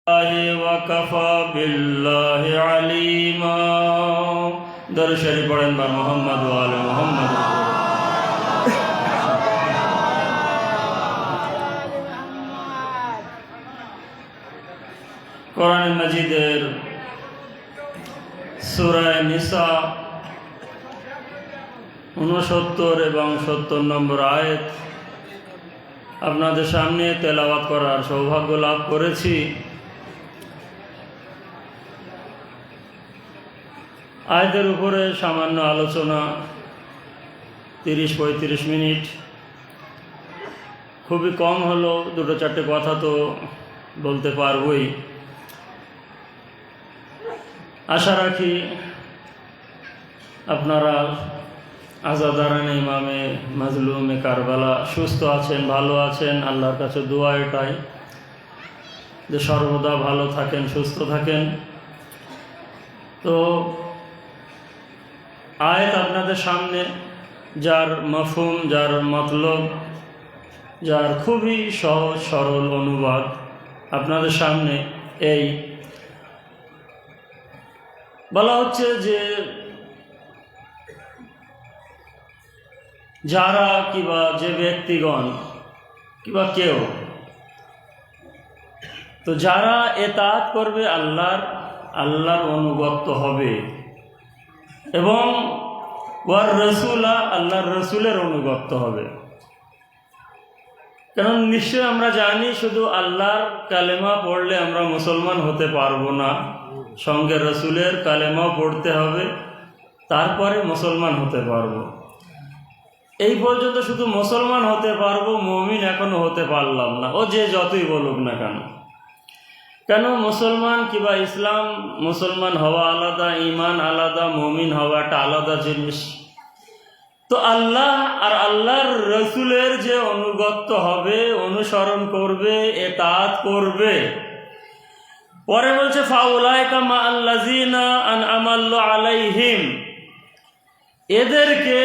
وكفى بالله عليما درود شریف پڑھیں بر محمد و آل محمد কোরআন মাজিদের সূরা নিসা 69 এবং 70 নম্বর আয়াত আপনাদের সামনে তেলাওয়াত করার সৌভাগ্য লাভ করেছি। আয়াতের উপরে সামান্য আলোচনা 30-35 মিনিট, খুবই কম হলো, দুটো চারটে কথা তো বলতে পারবই। আশা রাখি আপনারা আজাদারান ইমামে মাজলুমে কারবালা সুস্থ আছেন, ভালো আছেন। আল্লাহর কাছে দোয়া এটাই যে সর্বদা ভালো থাকেন, সুস্থ থাকেন। তো আয়াত আপনাদের সামনে, যার মফহুম, যার মতলব, যার খুবই সহজ সরল অনুবাদ আপনাদের সামনে এই বলা হচ্ছে যে যারা কিবা যে ব্যক্তিগণ কিবা কেউ তো যারা এতাত করবে আল্লাহর অনুগত হবে এবং ওয়ার রসুলা আল্লাহর রসুলের অনুগত হবে। কারণ নিশ্চয় আমরা জানি শুধু আল্লাহর কালেমা পড়লে আমরা মুসলমান হতে পারবো না, সঙ্গে রসুলের কালেমা পড়তে হবে, তারপরে মুসলমান হতে পারবো। এই পর্যন্ত শুধু মুসলমান হতে পারবো, মুমিন এখনো হতে পারলাম না, ও যে যতই বলুক না কেন। কেন মুসলমান কিবা ইসলাম, মুসলমান হওয়া আলাদা, ঈমান আলাদা, মুমিন হওয়া একটা আলাদা জিনিস। তো আল্লাহ আর আল্লাহর রসুলের যে অনুগত হবে, অনুসরণ করবে, এতাত করবে। পরে বলছে ফাউলাইকা মা আল্লাযিনা আনআমাল্লাহু আলাইহিম, এদেরকে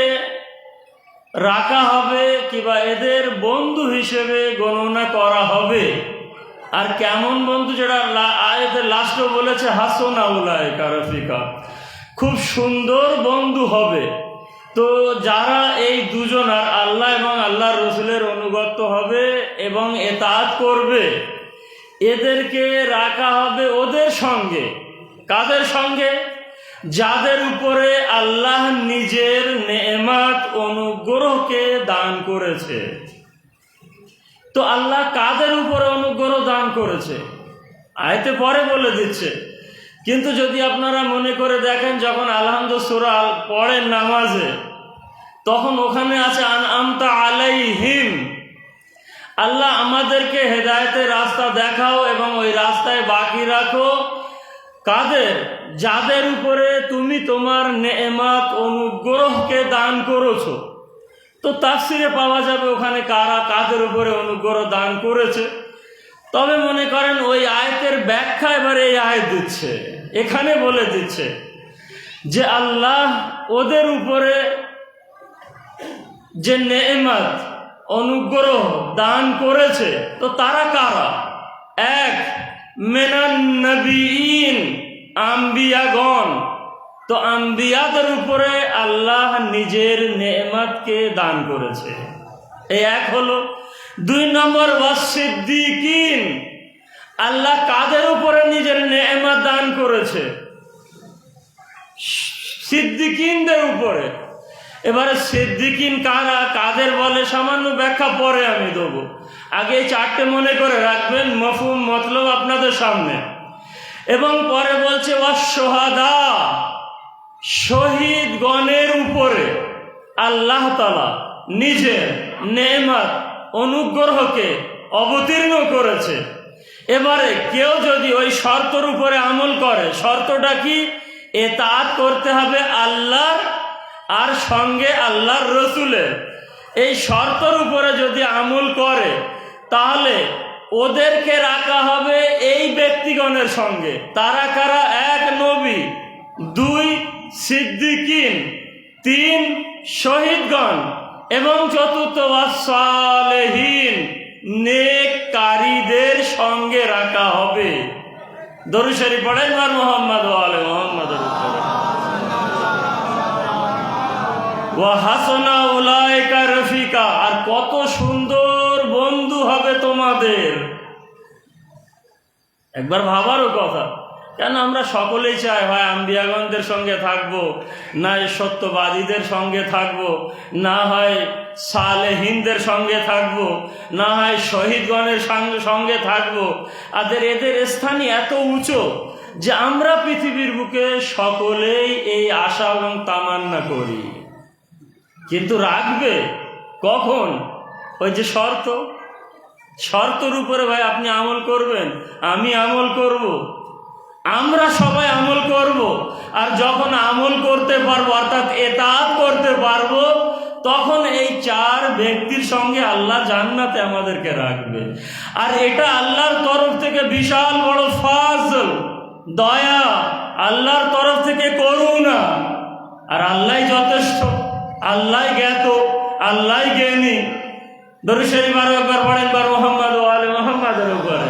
রাখা হবে কিবা এদের বন্ধু হিসেবে গণনা করা হবে। আর কেমন বন্ধু, যেটা আয়াতের লাস্টে বলেছে হাসনা উলাইকা রফিকা, খুব সুন্দর বন্ধু হবে। তো যারা এই দুজন আর আল্লাহ এবং আল্লাহর রসুলের অনুগত হবে এবং এতাত করবে, এদেরকে রাখা হবে ওদের সঙ্গে। কাদের সঙ্গে? যাদের উপরে আল্লাহ নিজের নেয়ামত অনুগ্রহকে দান করেছে। তো আল্লাহ কাদের উপরে অনুগ্রহ দান করেছে আয়াতে পরে বলে দিচ্ছে। কিন্তু যদি আপনারা মনে করে দেখেন, যখন আলহামদুলিল্লাহ সূরা পড়েন নামাজে, তখন ওখানে আছে আনআমতা আলাইহিম, আল্লাহ আমাদেরকে হেদায়েতের রাস্তা দেখাও এবং ওই রাস্তায় বাকি রাখো। কাদের? যাদের উপরে তুমি তোমার নেয়ামত অনুগ্রহকে দান করেছো। তো তাফসিরে পাওয়া যাবে ওখানে কারা কাদের উপরে অনুগ্রহ দান করেছে। তবে মনে করেন ওই আয়াতের ব্যাখ্যা এবারে এই আয়াত দিচ্ছে, এখানে বলে দিচ্ছে যে আল্লাহ ওদের উপরে যে নেয়ামত অনুগ্রহ দান করেছে। তো তারা কারা? এক, মিনান নবীন, আম্বিয়াগণ। তো আম্বিয়াদের উপরে আল্লাহ নিজের নেয়ামতকে দান করেছে, এই এক হলো। 2 নম্বর ওয়াসিদ্দিকিন, আল্লাহ কাদের উপরে নিজের নেয়ামত দান করেছে? সিদ্দিকিনদের উপরে। এবারে সিদ্দিকিন কারা, কাদের বলে, সামান্য ব্যাখ্যা পরে আমি দেবো। আগে এই 4টে মনে করে রাখবেন, মফহুম মতলব আপনাদের সামনে। এবং পরে বলছে ওয়াস-শুহাদা, শহীদগণের উপরে আল্লাহ তাআলা নিজের নেয়ামত অনুগ্রহকে অবতীর্ণ করেছে। এবারে কেউ যদি ওই শর্তর উপরে আমল করে, শর্তটা কি? এতাত করতে হবে আল্লাহর আর সঙ্গে আল্লাহর রসুলের। এই শর্তর উপরে যদি আমল করে, তাহলে ওদেরকে রাখা হবে এই ব্যক্তিগণের সঙ্গে। তারা কারা? 1, নবী; 2, সিদ্দিকিন; 3, শহীদগণ; এবং 4, ওয়াস-সালেহীন, নেককারীদের সঙ্গে রাখা হবে। দরুদ শরীফ পড়েন আর মুহাম্মদ ওয়া আলে মুহাম্মাদের উপরে। ওয়া হাসানা উলাইকা রফিকা, আর কত সুন্দর বন্ধু হবে তোমাদের। একবার ভাবারও কথা, কেন আমরা সকলেই চাই হয় আম্বিয়াগণদের সঙ্গে থাকবো, না সত্যবাদীদের সঙ্গে থাকবো, না হয় সালেহিনদের সঙ্গে থাকবো, না হয় শহীদগণের সঙ্গে থাকবো। এদের স্থানই এত উঁচু যে আমরা পৃথিবীর বুকে সকলেই এই আশা এবং তামান্না করি। কিন্তু রাখবে কখন? ওই যে শর্তর উপরে ভাই আপনি আমল করবেন, আমি আমল করব, আমরা সবাই আমল করব। আর যখন আমল করতে পারবো অর্থাৎ এতাত করতে পারবো, তখন এই চার ব্যক্তির সঙ্গে আল্লাহ জান্নাতে আমাদেরকে রাখবে। আর এটা আল্লাহর তরফ থেকে বিশাল বড় ফাজল, দয়া, আল্লাহর তরফ থেকে করুণা। আর আল্লাহ যথেষ্ট, আল্লাহ জ্ঞাত, আল্লাহ জ্ঞানী। দরুদ শরীফ আরো একবার পড়েন বার মুহাম্মদ ওয়া আলে মুহাম্মাদের উপরে।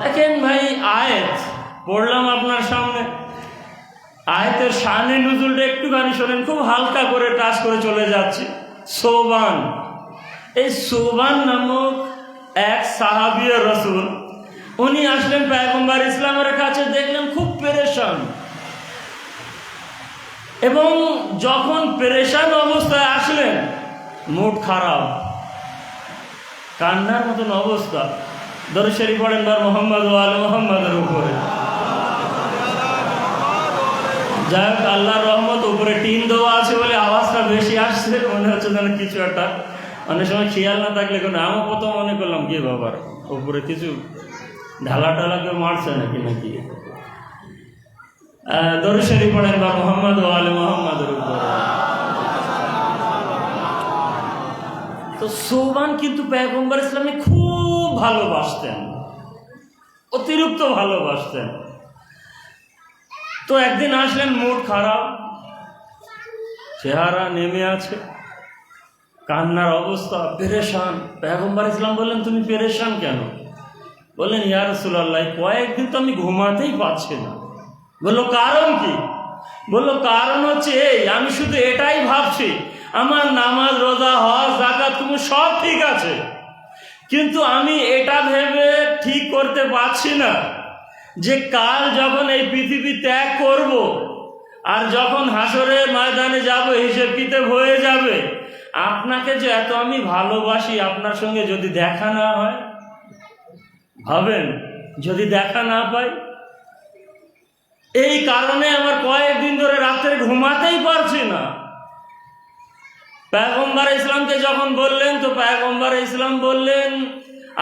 দেখেন ভাই, আয়াত পড়লাম আপনার সামনে, আয়াতের শানে নুজুলটা একটুখানি শোনেন, খুব হালকা করে টাচ করে চলে যাচ্ছি। সোবান, এই সোবান নামক এক সাহাবীয়ে রাসূল, উনি আসলেন পয়গম্বর ইসলামের কাছে, দেখলেন খুব পেরেশান। এবং যখন পেরেশান অবস্থায় আসলেন, মুড খারাপ, কান্নার মতন অবস্থা। দরুদ শরীফ পড়েন বার মুহাম্মদ ওয়া আলে মুহাম্মাদের উপরে। যাই হোক, আল্লাহর রহমত, উপরে টিন দেওয়া আছে বলে আওয়াজটা বেশি আসছে, মনে হচ্ছে যেন কিছু একটা, অনেক সময় খেয়াল না থাকলে কোনো, আমি প্রথম মনে করলাম কি বাবার উপরে কিছু ঢালা কেউ মারছে নাকি। দরুদ শরীফ পড়েন বার মুহাম্মদ ওয়া আলে মুহাম্মাদের উপরে। তো সোবান কিন্তু পয়গম্বর ইসলামে খুব ভালোবাসতেন, অতিরিক্ত ভালোবাসতেন। তো একদিন আসলেন, মুড খারাপ, চেহারা নেমে আছে, কান্নার অবস্থা, পেরেশান। পয়গম্বর ইসলাম বললেন, তুমি পেরেশান কেন? বললেন, ইয়া রাসূলুল্লাহ, কয়েকদিন তো আমি ঘুমাতেই পারছি না। বললো, কারণ কি? বললো, কারণ হচ্ছে এই, আমি শুধু এটাই ভাবছি, আমার নামাজ, রোজা, হজ, যাকাত সব ঠিক আছে, কিন্তু আমি এটা ভেবে ঠিক করতে পারছি না যে কাল যখন এই পৃথিবী ত্যাগ করব, আর যখন হাসরের ময়দানে যাব, হিসেব কিতাব হয়ে যাবে, আপনাকে যে এত আমি ভালোবাসি, আপনার সঙ্গে যদি দেখা না হয়, ভাবেন যদি দেখা না পাই, এই কারণে আমার কয়েকদিন ধরে রাত্রে ঘুমাতেই পারছি না। পয়গম্বর ইসলামকে যখন বললেন, তো পয়গম্বর ইসলাম বললেন,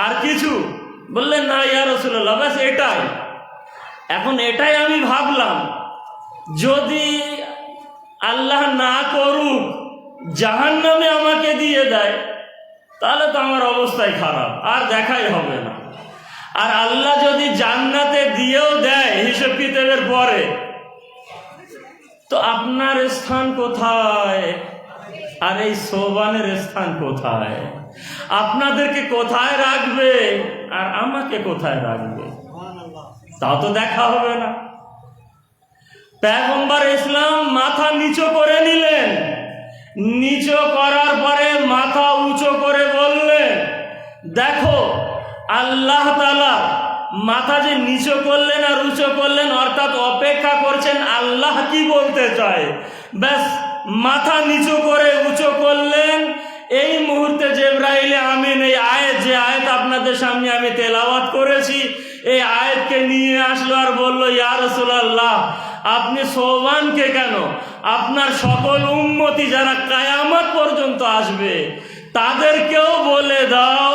আর কিছু? বললেন, না ইয়া রাসূলুল্লাহ, ব্যাস এটাই। এখন এটাই আমি ভাবলাম, যদি আল্লাহ না করুক জাহান্নামে আমাকে দিয়ে দেয়, তাহলে তো আমার অবস্থাই খারাপ, আর দেখাই হবে না। আর আল্লাহ যদি জান্নাতে দিয়েও দেয় হিসেব কিতাবের পরে, তো আপনার স্থান কোথায়? আর এই সোবানের স্থান কোথায়? আপনাদেরকে কোথায় রাখবে আর আমাকে কোথায় রাখবে, তাও তো দেখা হবে না। পয়গম্বর ইসলাম মাথা নিচু করে নিলেন, নিচু করার পরে মাথা উঁচু করে বললেন, দেখো আল্লাহ তাআলা মাথা যে নিচু করলেন আর উঁচু করলেন, অর্থাৎ অপেক্ষা করছেন আল্লাহ কি বলতে চায়। ব্যাস মাথা নিচু করে উঁচু করলেন। এই মুহূর্তে জিবরাইল আমিন এই আয়াত, যে আয়াত আপনাদের সামনে আমি তেলাওয়াত করেছি, এই আয়াতকে নিয়ে আসলো আর বলল, ইয়া রাসূলুল্লাহ, আপনি সোবানকে কেন, আপনার সকল উম্মতি যারা কিয়ামত পর্যন্ত আসবে তাদেরকেও বলে দাও,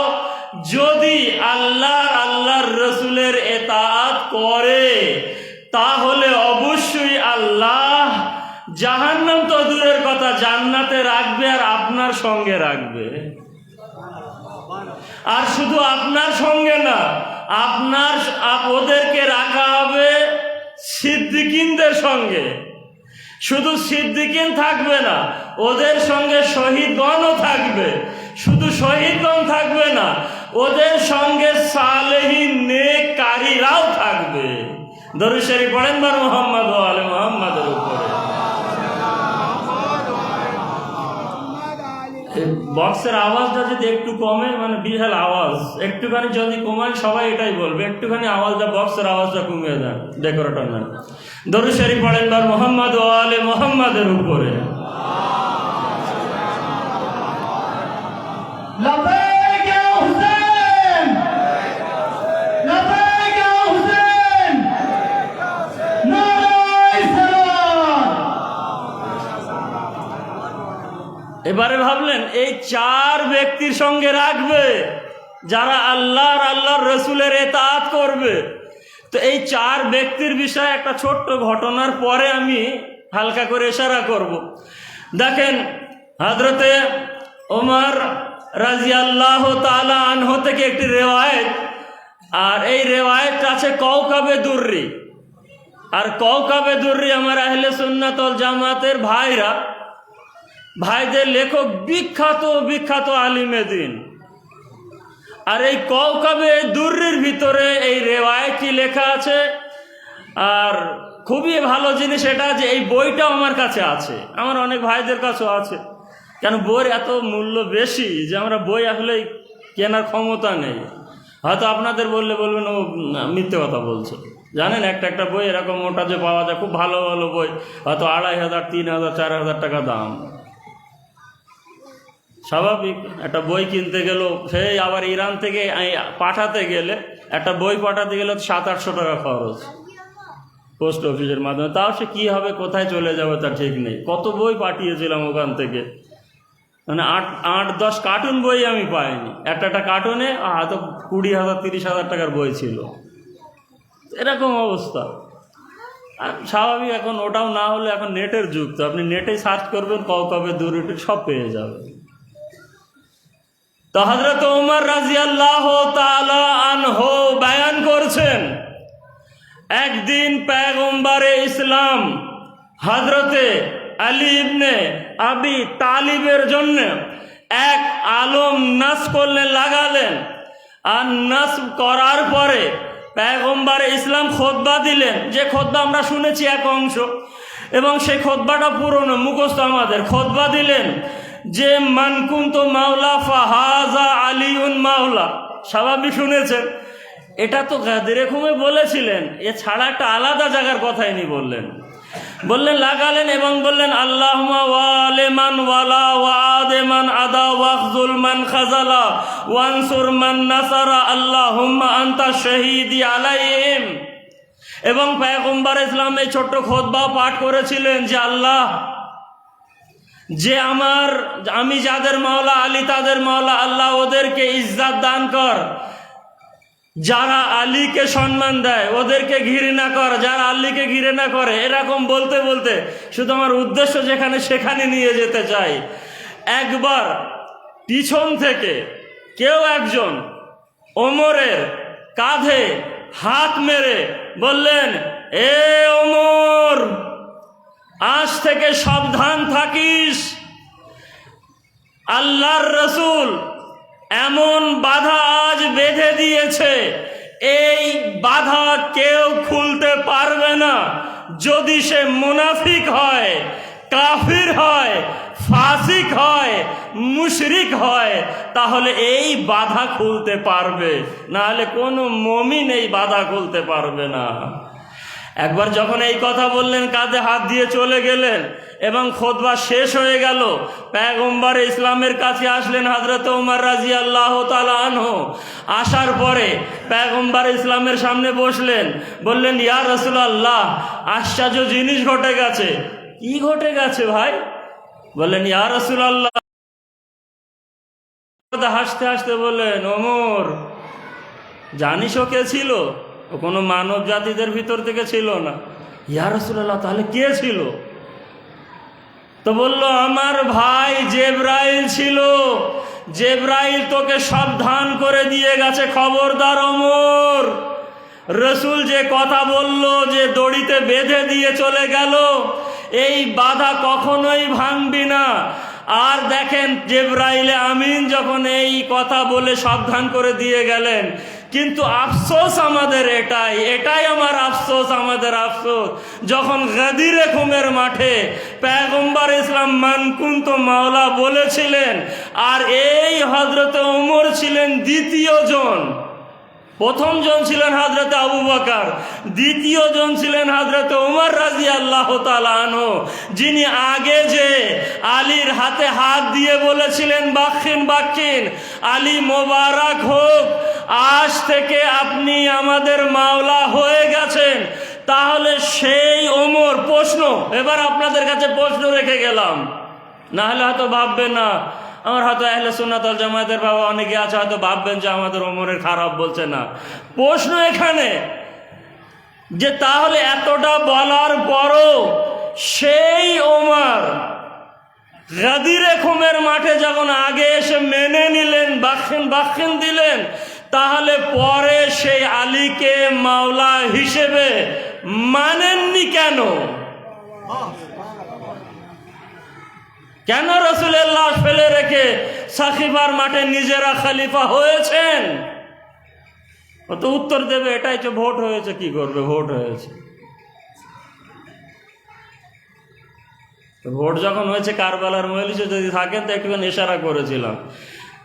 যদি আল্লাহর রাসূলের ইতাআত করে, তাহলে অবশ্যই আল্লাহ জাহান্নাম তো দূরের কথা, জান্নাতে রাখবে আর আপনার সঙ্গে রাখবে। আর শুধু আপনার সঙ্গে না, ওদেরকে রাখা হবে সিদ্দিকিনদের সঙ্গে। শুধু সিদ্দিকিন থাকবে না, ওদের সঙ্গে শহীদগণও থাকবে। শুধু শহীদগণ থাকবে না, ওদের সঙ্গে দরুদ শরীফ পড়েন বার মুহাম্মদ ওয়া আলে মুহাম্মাদের উপরে। বক্সের আওয়াজটা যদি একটু কমে, মানে বিশাল আওয়াজ, একটুখানি যদি কমায় সবাই এটাই বলবে, একটুখানি আওয়াজটা, বক্সের আওয়াজটা কমিয়ে দেন ডেকোরেটর না। দরুদ শরীফ পড়েন বার মুহাম্মদ ওয়া আলে মুহাম্মাদের উপরে। লব্বাইক ইয়া হুসেন, লব্বাইক ইয়া হুসেন, নারায়ে সালাত। এবারে ভাবলেন এই চার ব্যক্তির সঙ্গে রাখবে যারা আল্লাহর রসুলের ইতাআত করবে। তো এই চার ব্যক্তির বিষয়ে একটা ছোট্ট ঘটনার পরে আমি হালকা করে ইশারা করব। দেখেন, হযরতে ওমর রাদিয়াল্লাহু তাআলা আনহু থেকে একটি রেওয়ায়েত, আর এই রেওয়ায়েত আছে কওকাবে দুররি। আর কওকাবে দুররি আমার আহলে সুন্নাত ওয়াল জামাতের ভাইদের লেখক, বিখ্যাত আলিমে দ্বীন। আর এই কওকাবে দুররির ভিতরে এই রেওয়ায়েতটি লেখা আছে। আর খুবই ভালো জিনিস এটা যে এই বইটাও আমার কাছে আছে, আমার অনেক ভাইদের কাছেও আছে। কেন বইয়ের এত মূল্য বেশি যে আমরা বই আসলে কেনার ক্ষমতা নেই। হয়তো আপনাদের বললে বলবেন ও মিথ্যে কথা বলছে। জানেন, একটা বই এরকম মোটা যে পাওয়া যায়, খুব ভালো বই, হয়তো 2500, 3000, 4000 টাকা দাম। স্বাভাবিক, একটা বই কিনতে গেলেও, সেই আবার ইরান থেকে পাঠাতে গেলে, একটা বই পাঠাতে গেলে 700-800 টাকা খরচ পোস্ট অফিসের মাধ্যমে। তাও সে কী হবে, কোথায় চলে যাবে তা ঠিক নেই। কত বই পাঠিয়েছিলাম ওখান থেকে, মানে 8-10 কার্টুন বই আমি পাইনি। একটা কার্টুনে হয়তো 20,000, 30,000 টাকার বই ছিল। এরকম অবস্থা। আর স্বাভাবিক, এখন ওটাও না হলে এখন নেটের যুগ, তো আপনি নেটেই সার্চ করবেন, কওকাবে দুররি সব পেয়ে যাবেন। তো হযরত ওমর রাদিয়াল্লাহু তাআলা আনহু বয়ান করছেন, একদিন পয়গম্বরে ইসলাম হযরতে আলী ইবনে আবি তালিবের জন্য এক আলম নাস করলেন, লাগালেন। আর নাস করার পরে পয়গম্বরে ইসলাম খুতবা দিলেন, যে খুতবা আমরা শুনেছি এক অংশ, এবং সেই খুতবাটা পুরনো মুখস্থ আমাদের। খুতবা দিলেন যে মান কুনতু মাওলা ফাহাজা আলিউন মাওলা। স্বাভাবিক শুনেছেন, এটা তো গাদিরে খুমে বলেছিলেন, এছাড়া একটা আলাদা জায়গার কথাই নি বললেন লাগালেন এবং বললেন আল্লাহুম্মা ওয়ালি মান ওয়ালা ওয়া আদি মান আদা ওয়াখযুল মান খাযালা ওয়ানসুর মান নাসারা আল্লাহুম্মা আনতা শাহীদি আলাইহিম। এবং পয়গম্বর ইসলাম এই ছোট্ট খুতবা পাঠ করেছিলেন যে আল্লাহ, যে আমি যাদের মাওলা, আলী তাদের মাওলা, আল্লাহ ওদেরকে ইজ্জত দান কর। যারা আলীকে সম্মান দেয় ওদেরকে ঘৃণা কর, যারা আলীকে ঘৃণা করে। এরকম বলতে বলতে শুধু আমার উদ্দেশ্য যেখানে সেখানে নিয়ে যেতে চাই। একবার পিছন থেকে কেউ একজন ওমরের কাঁধে হাত মেরে বললেন, এ ওমর, আজ থেকে সাবধান থাকিস। আল্লাহর রসুল এমন বাধা আজ বেঁধে দিয়েছে, এই বাধা কেউ খুলতে পারবে না। যদি সে মুনাফিক হয়, কাফির হয়, ফাসিক হয়, মুশরিক হয়, তাহলে এই বাধা খুলতে পারবে, নাহলে কোনো মুমিন এই বাধা খুলতে পারবে না। একবার যখন এই কথা বললেন, কাঁধে হাত দিয়ে চলে গেলেন এবং খুতবা শেষ হয়ে গেল। পয়গম্বর ইসলামের কাছে আসলেন হযরত ওমর রাদিয়াল্লাহু তাআলা আনহু। আসার পরে পয়গম্বর ইসলামের সামনে বসলেন, বললেন, ইয়া রাসূলুল্লাহ, আশ্চর্য জিনিস ঘটে গেছে। কি ঘটে গেছে ভাই? বললেন, ইয়া রাসূলুল্লাহ। হাসতে হাসতে বললেন, ওমর, জানিস ও কে ছিল? ও কোনো মানব জাতিদের ভিতর থেকে ছিল না। ইয়া রাসূলুল্লাহ, তাহলে কে ছিল? তো বলল, আমার ভাই জিবরাইল ছিল। জিবরাইল তোকে সাবধান করে দিয়ে গেছে, খবরদার ওমর, রসুল যে কথা বলল, যে দড়িতে বেঁধে দিয়ে চলে গেল, এই বাধা কখনোই ভাঙবি না। আর দেখেন, জিবরাইল আমিন যখন এই কথা বলে সাবধান করে দিয়ে গেলেন, কিন্তু আফসোস আমাদের এটাই আমার আফসোস, আমাদের আফসোস, যখন গাদিরে খুমের মাঠে পয়গম্বর ইসলাম মান কুনতু মাওলা বলেছিলেন, আর এই হযরতে ওমর ছিলেন দ্বিতীয় জন। প্রথম জন ছিলেন হযরতে আবু বকর, দ্বিতীয় জন ছিলেন হযরতে ওমর রাদিয়াল্লাহু তাআলা আনহু, যিনি আগে যে আলীর হাতে হাত দিয়ে বলেছিলেন বাখিন বাখিন, আলী মোবারক হোক, আজ থেকে আপনি আমাদের মাওলা হয়ে গেছেন। তাহলে সেই ওমর, প্রশ্ন এবার আপনাদের কাছে প্রশ্ন রেখে গেলাম, না হলে হয়তো ভাববেন না, আমার হয়তো আহলে সুন্নাত ওয়াল জামায়াতের বাবা অনেকে আছে, হয়তো ভাববেন যে আমাদের ওমরের খারাপ বলছে না। প্রশ্ন এখানে যে তাহলে এতটা বলার পরও সেই ওমর গাদিরে খুমের মাঠে যখন আগে এসে মেনে নিলেন, বাখিন দিলেন, তাহলে পরে সেই আলীকে মাওলা হিসেবে মানেননি কেন? কেন রাসূলের লাশ ফেলে রেখে সাকিবার মাঠে নিজেরা খলিফা হয়েছেন? ও তো উত্তর দেবে, এটাই তো ভোট হয়েছে, কি করবে, ভোট হয়েছে। ভোট যখন হয়েছে, কারবালার মজলিসে যদি থাকেন তো একটুখানি ইশারা করেছিলাম,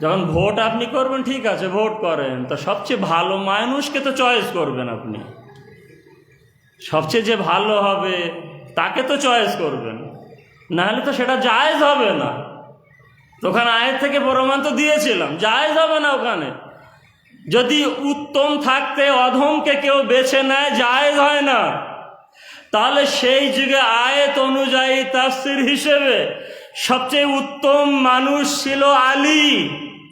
যখন ভোট আপনি করবেন ঠিক আছে, ভোট করেন, তো সবচেয়ে ভালো মানুষকে তো চয়েস করবেন আপনি, সবচেয়ে যে ভালো হবে তাকে তো চয়েস করবেন, নাহলে তো সেটা জায়েজ হবে না। ওখানে আয়ের থেকে প্রমাণ তো দিয়েছিলাম, জায়েজ হবে না। ওখানে যদি উত্তম থাকতে অধমকে কেউ বেছে নেয়, জায়েজ হয় না। তাহলে সেই যুগে আয়াত অনুযায়ী তাফসীর হিসেবে সবচেয়ে উত্তম মানুষ ছিল আলী।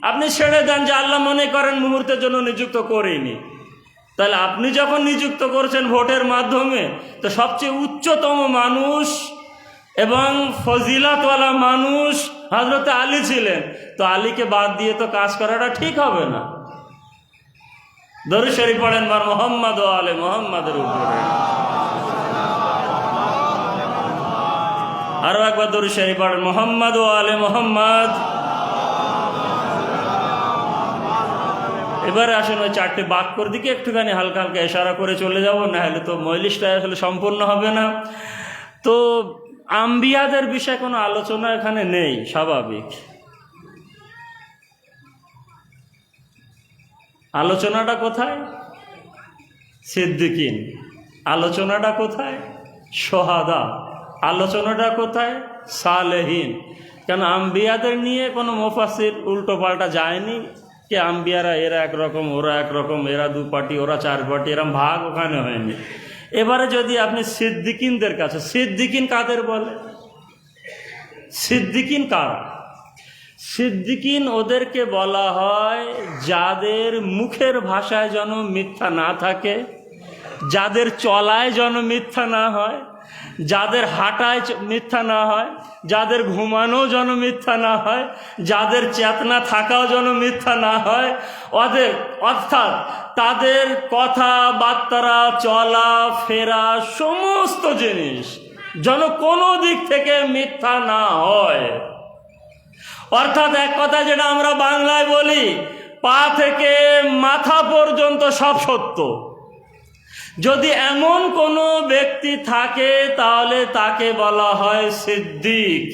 আপনি ছেড়ে দেন যে আল্লাহ মনে করেন মুহূর্তের জন্য নিযুক্ত করেনি, তাহলে আপনি যখন নিযুক্ত করছেন ভোটের মাধ্যমে, তো সবচেয়ে উচ্চতম মানুষ এবং ফজিলাতওয়ালা মানুষ হযরতে আলী ছিলেন, তো আলীকে বাদ দিয়ে তো কাজ করাটা ঠিক হবে না। দরুদ শরীফ পড়েন বার মুহাম্মদ ও আলে মুহাম্মাদের উপরে। আরো একবার দরুদ শরীফ পড়েন মুহাম্মদ ও আলে মুহাম্মদ। এবারে আসেন ওই চারটে বাক্যর দিকে একটুখানি হালকা হালকা ইশারা করে চলে যাব, না হলে তো মজলিসটা আসলে সম্পূর্ণ হবে না। তো আম্বিয়াদের বিষয়ে কোনো আলোচনা এখানে নেই, স্বাভাবিক। আলোচনাটা কোথায়? সিদ্দিকিন। আলোচনাটা কোথায়? সোহাদা। আলোচনাটা কোথায়? সালেহীন। কেন আম্বিয়াদের নিয়ে কোনো মুফাসসির উল্টো পাল্টা যায়নি, যে আম্বিয়ারা এরা একরকম, ওরা একরকম, এরা দু পার্টি, ওরা চার পার্টি, এরম ভাগ ওখানে হয়নি। এবারে যদি আপনি সিদ্দিকিনদের কাছে, সিদ্দিকিন কাদের বলে? সিদ্দিকিন কারা? সিদ্দিকিন ওদেরকে বলা হয় যাদের মুখের ভাষায় যেন মিথ্যা না থাকে, যাদের চলায় যেন মিথ্যা না হয়, যাদের হাঁটায় মিথ্যা না হয়, যাদের ঘুমানো যেন মিথ্যা না হয়, যাদের চেতনা থাকাও যেন মিথ্যা না হয়, ওদের অর্থাৎ তাদের কথাবার্তা, চলা ফেরা, সমস্ত জিনিস যেন কোনো দিক থেকে মিথ্যা না হয়। অর্থাৎ এক কথা যেটা আমরা বাংলায় বলি, পা থেকে মাথা পর্যন্ত সব সত্য। যদি এমন কোনো ব্যক্তি থাকে তাহলে তাকে বলা হয় সিদ্দিক।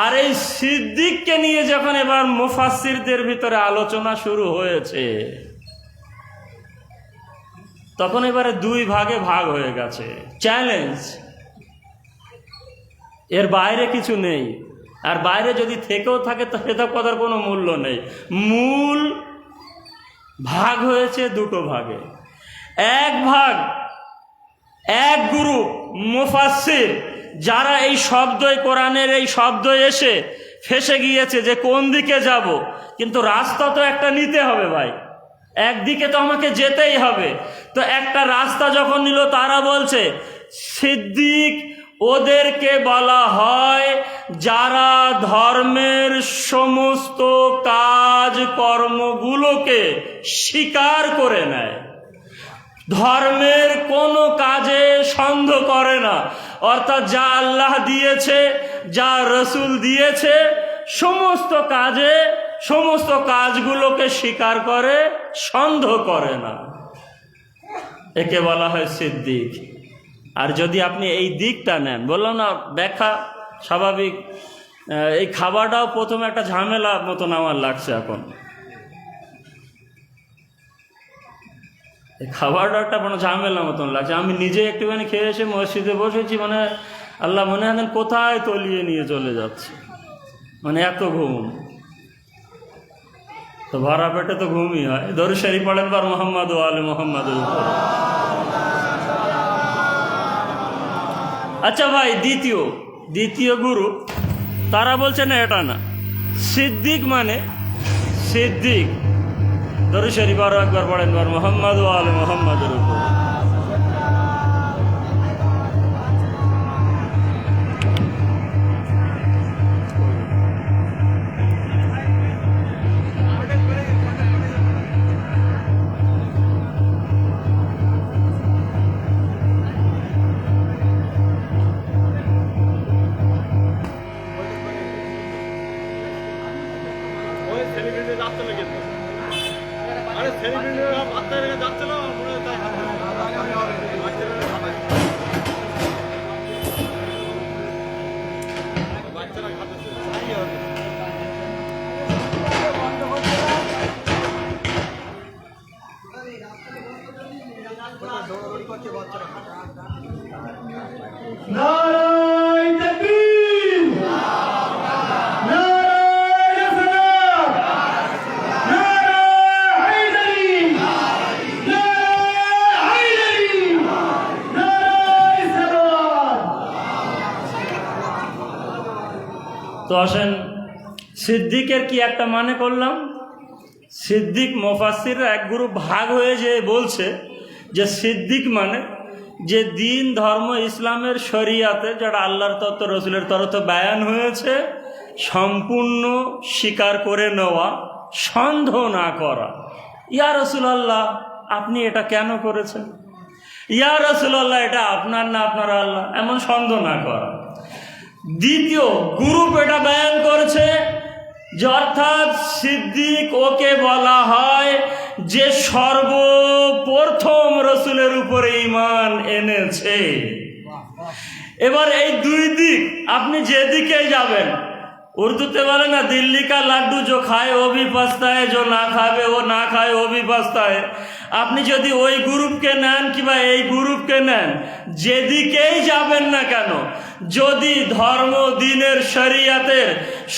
আর এই সিদ্দিককে নিয়ে যখন এবার মুফাসসিরদের ভিতরে আলোচনা শুরু হয়েছে, তখন এবারে দুই ভাগে ভাগ হয়ে গেছে। চ্যালেঞ্জ, এর বাইরে কিছু নেই। আর বাইরে যদি থেকেও থাকে তো সেটা কথার কোনো মূল্য নেই। মূল ভাগ হয়েছে দুটো ভাগে। এক ভাগ, এক গ্রুপ মুফাসসির যারা এই শব্দই, কোরআনের এই শব্দ এসে ফেসে গিয়েছে যে কোন দিকে যাব, কিন্তু রাস্তা তো একটা নিতে হবে ভাই, একদিকে তো আমাকে যেতেই হবে। তো একটা রাস্তা যখন নিল, তারা বলছে সিদ্দিক ওদেরকে বলা হয় যারা ধর্মের সমস্ত কাজ কর্মগুলোকে স্বীকার করে নেয়, ধর্মের কোনো কাজে সন্দেহ করে না। অর্থাৎ যা আল্লাহ দিয়েছে, যা রসুল দিয়েছে, সমস্ত কাজে সমস্ত কাজগুলোকে স্বীকার করে, সন্দেহ করে না, একে বলা হয় সিদ্দিক। আর যদি আপনি এই দিকটা নেন, বললাম না ব্যাখ্যা স্বাভাবিক, এই খাবারটাও প্রথমে একটা ঝামেলা মতন আমার লাগছে এখন, এই খাবারটা একটা কোনো ঝামেলা মতন লাগছে। আমি নিজে একটুখানি খেয়ে এসে মসজিদে বসেছি, মানে আল্লাহ মনে হয় কোথায় তলিয়ে নিয়ে চলে যাচ্ছে, মানে এত ঘুম। তো ভরা পেটে তো ঘুমই হয়। দরুদ শরীফ পড়েন বার মোহাম্মদ ও আলে মোহাম্মদের উপর। আচ্ছা ভাই, দ্বিতীয় গুরু তারা বলছে না, এটা না, সিদ্দিক মানে সিদ্দিক। দরুদ শরীফ আরো একবার পড়েন বার মোহাম্মদ ও আলে মোহাম্মদের উপর। নারায়ে তাকবীর, নারায়ে রিসালাত, নারায়ে হায়দারি, নারায়ে হায়দারি, নারায়ে সালাত। তো আসেন, সিদ্দিকের কি একটা মানে করলাম। সিদ্দিক মুফাসসিররা এক গ্রুপ ভাগ হয়ে যে বলছে যে সিদ্দিক মানে যে দিন ধর্ম ইসলামের শরিয়াতে যেটা আল্লাহর তত্ত্ব রসুলের তরফে বায়ান হয়েছে সম্পূর্ণ স্বীকার করে নেওয়া, সন্দেহ না করা। ইয়া রাসূলুল্লাহ, আপনি এটা কেন করেছেন? ইয়া রাসূলুল্লাহ, এটা আপনার না আপনার আল্লাহ, এমন সন্দেহ না করা। দ্বিতীয় গ্রুপ এটা বায়ান করছে যে অর্থাৎ সিদ্দিক ওকে বলা হয় যে সর্বপ্রথম রসুলের উপরে ঈমান এনেছে। এবার এই দুই দিক আপনি যেদিকে যাবেন, উর্দুতে বলে না দিল্লি কা লাড্ডু जो खाए वो भी पछताए, जो না খাবে ও না খায় ও भी पछताए। আপনি যদি ওই গ্রুপকে নেন কিংবা এই গ্রুপকে নেন, যেদিকেই যাবেন না কেন, যদি ধর্ম দিনের শরিয়াতের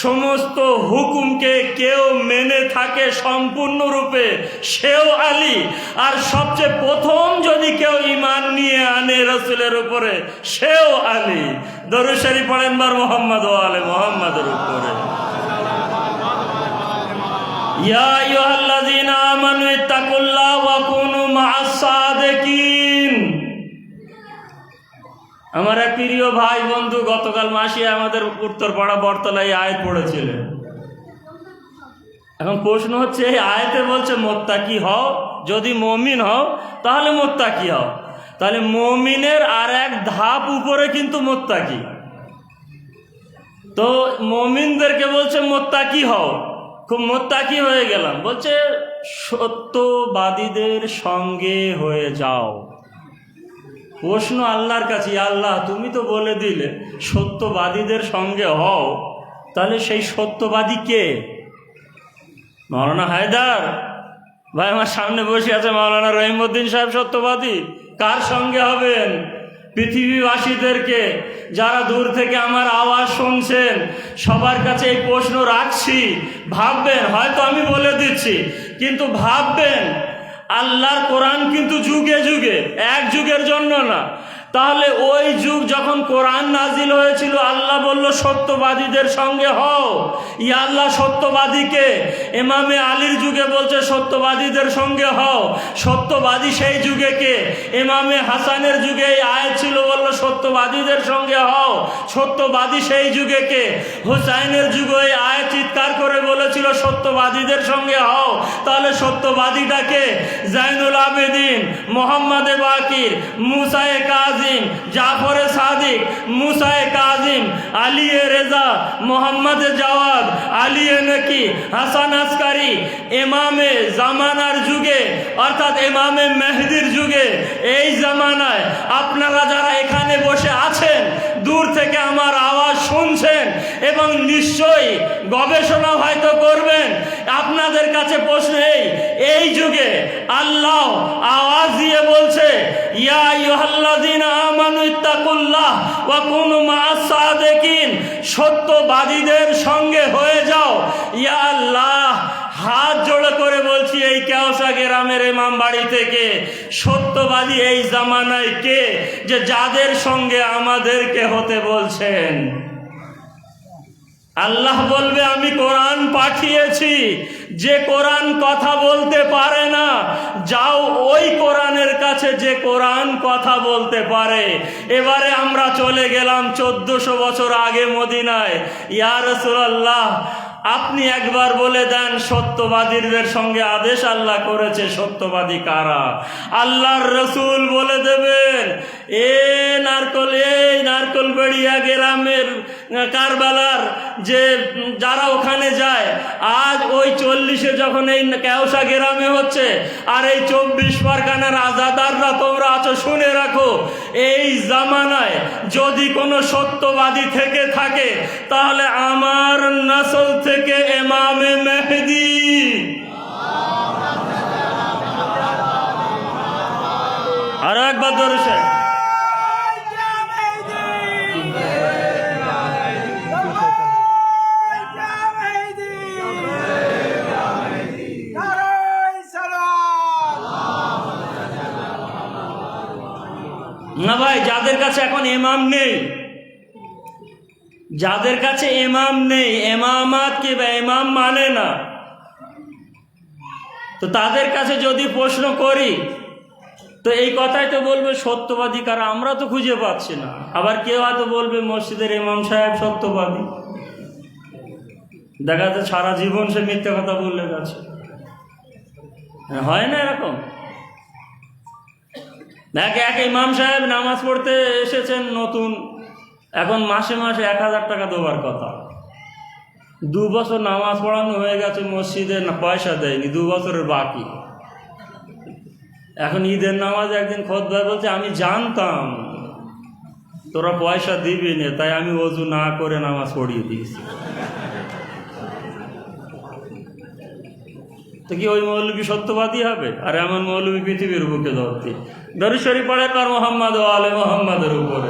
সমস্ত হুকুমকে কেউ মেনে থাকে সম্পূর্ণরূপে, সেও আলী। আর সবচেয়ে প্রথম যদি কেউ ঈমান নিয়ে আনে রসুলের উপরে, সেও আলী। দরুদ শরীফ পড়েন বার মোহাম্মদ ও আলে মোহাম্মদের উপরে। ইয়া আইয়ুহাল্লাযীনা আমানু ইত্তাকুল্লাহ ওয়া কুনু মা'আস সাদিকিন। আমার এক প্রিয় ভাই বন্ধু গতকাল মাসে আমাদের উত্তরপাড়া বটতলায় আয়াত পড়েছিলেন। এখন প্রশ্ন হচ্ছে, এই আয়াতে বলছে মুত্তাকি হও, যদি মুমিন হও তাহলে মুত্তাকি হও। তাহলে মুমিনের আর এক ধাপ উপরে কিন্তু মুত্তাকি। তো মুমিনদেরকে বলছে মুত্তাকি হও, খুব মুত্তাকি হয়ে গেলাম, বলছে সত্যবাদীদের সঙ্গে হয়ে যাও। প্রশ্ন আল্লাহর কাছে, আল্লাহ তুমি তো বলে দিলে সত্যবাদীদের সঙ্গে হও, তাহলে সেই সত্যবাদী কে? মাওলানা হায়দার ভাই আমার সামনে বসে আছে, মাওলানা রহিমউদ্দিন সাহেব সত্যবাদী? কার সঙ্গে হবেন? পৃথিবীবাসীদেরকে, যারা দূর থেকে আমার আওয়াজ শুনছেন, সবার কাছে এই প্রশ্ন রাখছি। ভাববেন, হয়তো আমি বলে দিচ্ছি, কিন্তু ভাববেন আল্লাহর কোরআন কিন্তু যুগে যুগে, এক যুগের জন্য না। তাহলে ওই যুগ যখন কোরআন নাজিল হয়েছিল, আল্লাহ বলল সত্যবাদীদের সঙ্গে হও। ইয়া আল্লাহ সত্যবাদীকে ইমামে আলীর যুগে বলছে সত্যবাদীদের সঙ্গে হও। সত্যবাদী সেই যুগে কে? ইমামে হাসানের যুগে এই আয়াত ছিল, বলল সত্যবাদীদের সঙ্গে হও। সত্যবাদী সেই যুগে কে? হুসাইনের যুগে এই আয়াত চিৎকার করে বলেছিল সত্যবাদীদের সঙ্গে হও। তাহলে সত্যবাদীটাকে? জাইনুল আবেদিন, মোহাম্মদে বাকির, মুসায়ে কাজ আজিম, জাফর সাদিক, মুসা কাজিম, আলী রেজা, মোহাম্মদ জাওয়াদ, আলী নকি, হাসান আসকারি, ইমামে জামানার যুগে অর্থাৎ ইমামে মেহদির যুগে এই জামানায় আপনারা যারা এখানে বসে আছেন, দূর থেকে আমার আওয়াজ শুনছেন এবং নিশ্চয়ই গবেষণা হয়তো করবেন, আপনাদের কাছে প্রশ্ন এই যুগে আল্লাহ আওয়াজ দিয়ে বলছে, ইয়া আইয়ুহাল্লাযীনা আমানু ইত্তাকুল্লাহ ওয়া কুনু মাআস সাদিকিন, সত্যবাদীদের সঙ্গে হয়ে যাও। ইয়া আল্লাহ, হাত জোড়া করে বলছি এই কেওসা গ্রামের ইমাম বাড়ি থেকে, সত্যবাদী এই জামানায় কে যে যাদের সঙ্গে আমাদেরকে হতে বলছেন? আল্লাহ বলবে আমি কোরআন পাঠিয়েছি, যে কোরআন কথা বলতে পারে না, যাও ওই কোরআনের কাছে যে কোরআন কথা বলতে পারে। এবারে আমরা চলে গেলাম 1400 বছর আগে মদিনায়। ইয়া রাসূলুল্লাহ, আপনি একবার বলে দেন সত্যবাদীদের সঙ্গে আদেশ আল্লাহ করেছে, সত্যবাদী কারা? আল্লাহর রসুল বলে দেবেন, এই নারকল বেড়িয়া গ্রামের কারবালার যে যারা ওখানে যায়, আজ ওই 40-এ যখন এই কেওসা গ্রামে হচ্ছে, আর এই 24 পরগনার আজাদাররা তোমরা আছো, শুনে রাখো, এই জামানায় যদি কোনো সত্যবাদী থেকে থাকে তাহলে আমার নসল থেকে ইমামে মেহদি। আরো একবার ধরেছে, না ভাই, যাদের কাছে এখন ইমাম নেই, যাদের কাছে ইমাম নেই, ইমামাত কি বা ইমাম মানে না, তো তাদের কাছে যদি প্রশ্ন করি তো এই কথাই তো বলবে সত্যবাদী কারা, আমরা তো খুঁজে পাচ্ছি না। আবার কেউ হয়তো বলবে মসজিদের ইমাম সাহেব সত্যবাদী, দেখা যাচ্ছে সারা জীবন সে মিথ্যে কথা বলে গেছে। হয় না এরকম? এক ইমাম সাহেব নামাজ পড়তে এসেছেন নতুন, এখন মাসে মাসে 1000 টাকা দেওয়ার কথা। 2 বছর নামাজ পড়ানো হয়ে গেছে, মসজিদে পয়সা দেয়নি, 2 বছরের বাকি। এখন ঈদের নামাজ একদিন খুতবায় বলছে, আমি জানতাম তোরা পয়সা দিবি না, তাই আমি ওযু না করে নামাজ পড়িয়ে দিয়েছি। তো কি ওই মৌলবী সত্যবাদী হবে? আর এমন মৌলবী পৃথিবীর বুকে ধরতে। দরুদ শরীফ পড়েন আর মুহাম্মদ ওয়া আলে মুহাম্মাদের উপরে।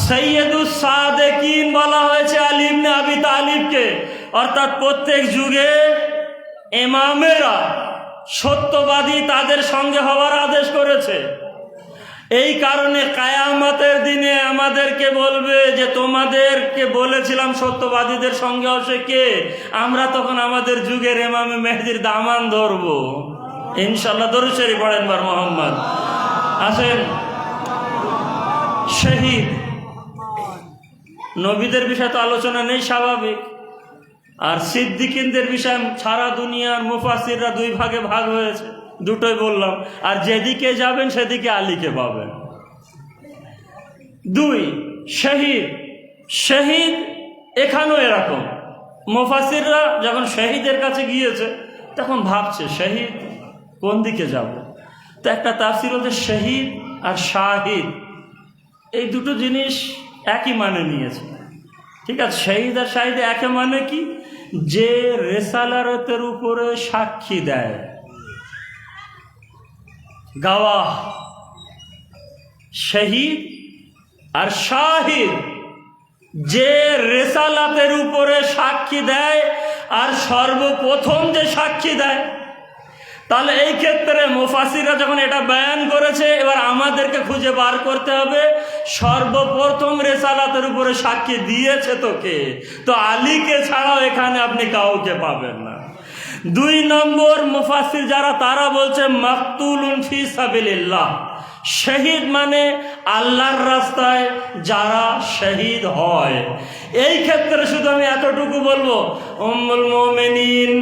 সৈয়দুস সাদিকিন বলা হয়েছে আলী ইবনে আবি তালিবকে, অর্থাৎ প্রত্যেক যুগে ইমামেরা সত্যবাদী তাদের সঙ্গে হওয়ার আদেশ করেছে। এই কারণে কিয়ামতের দিনে আমাদেরকে বলবে যে তোমাদেরকে বলেছিলাম সত্যবাদীদের সঙ্গে আসে কে, আমরা তখন আমাদের যুগের ইমামে মেহদির দামান ধরবো ইনশাআল্লাহ। দরুদ শরীফ পড়েন বার মুহাম্মদ। আসেন, শহীদ নবীদের বিষয়ে তো আলোচনা নেই, স্বাভাবিক। আর সিদ্দিকিনদের বিষয়ে সারা দুনিয়ার মুফাসসিররা 2 ভাগে ভাগ হয়েছে, দুটোই বললাম। আর যেদিকে যাবেন সেদিকে আলীকে পাবেন। 2 শহীদ এখানেও এরকম। মুফাসসিররা যখন শহীদের কাছে গিয়েছে তখন ভাবছে শহীদ কোন দিকে যাব। তো একটা তাফসীর হচ্ছে শহীদ আর শাহিদ এই দুটো জিনিস একই মানে নিয়েছে। ঠিক আছে, শহীদ আর শাহিদ একে মানে কি, যে রেসালাতের উপরে সাক্ষী দেয়, গাওয়াহ। শহীদ আর শাহিদ যে রেসালাতের উপরে সাক্ষী দেয় আর সর্বপ্রথম যে সাক্ষী দেয়। তাহলে এই ক্ষেত্রে মুফাসসিররা যখন এটা বয়ান করেছে, এবার আমাদেরকে খুঁজে বার করতে হবে সর্বপ্রথম রেসালাতের উপরে সাক্ষী দিয়েছে তো কে। তো আলীকে ছাড়াও এখানে আপনি কাউকে পাবেন না। 2 নম্বর মুফাসসির যারা, তারা বলছে মাকতুলুন ফি সাবিলিল্লাহ, শহীদ মানে আল্লাহর রাস্তায় যারা শহীদ হয়। এই ক্ষেত্রে শুধু আমি এতটুকু বলবো, উম্মুল মুমিনিন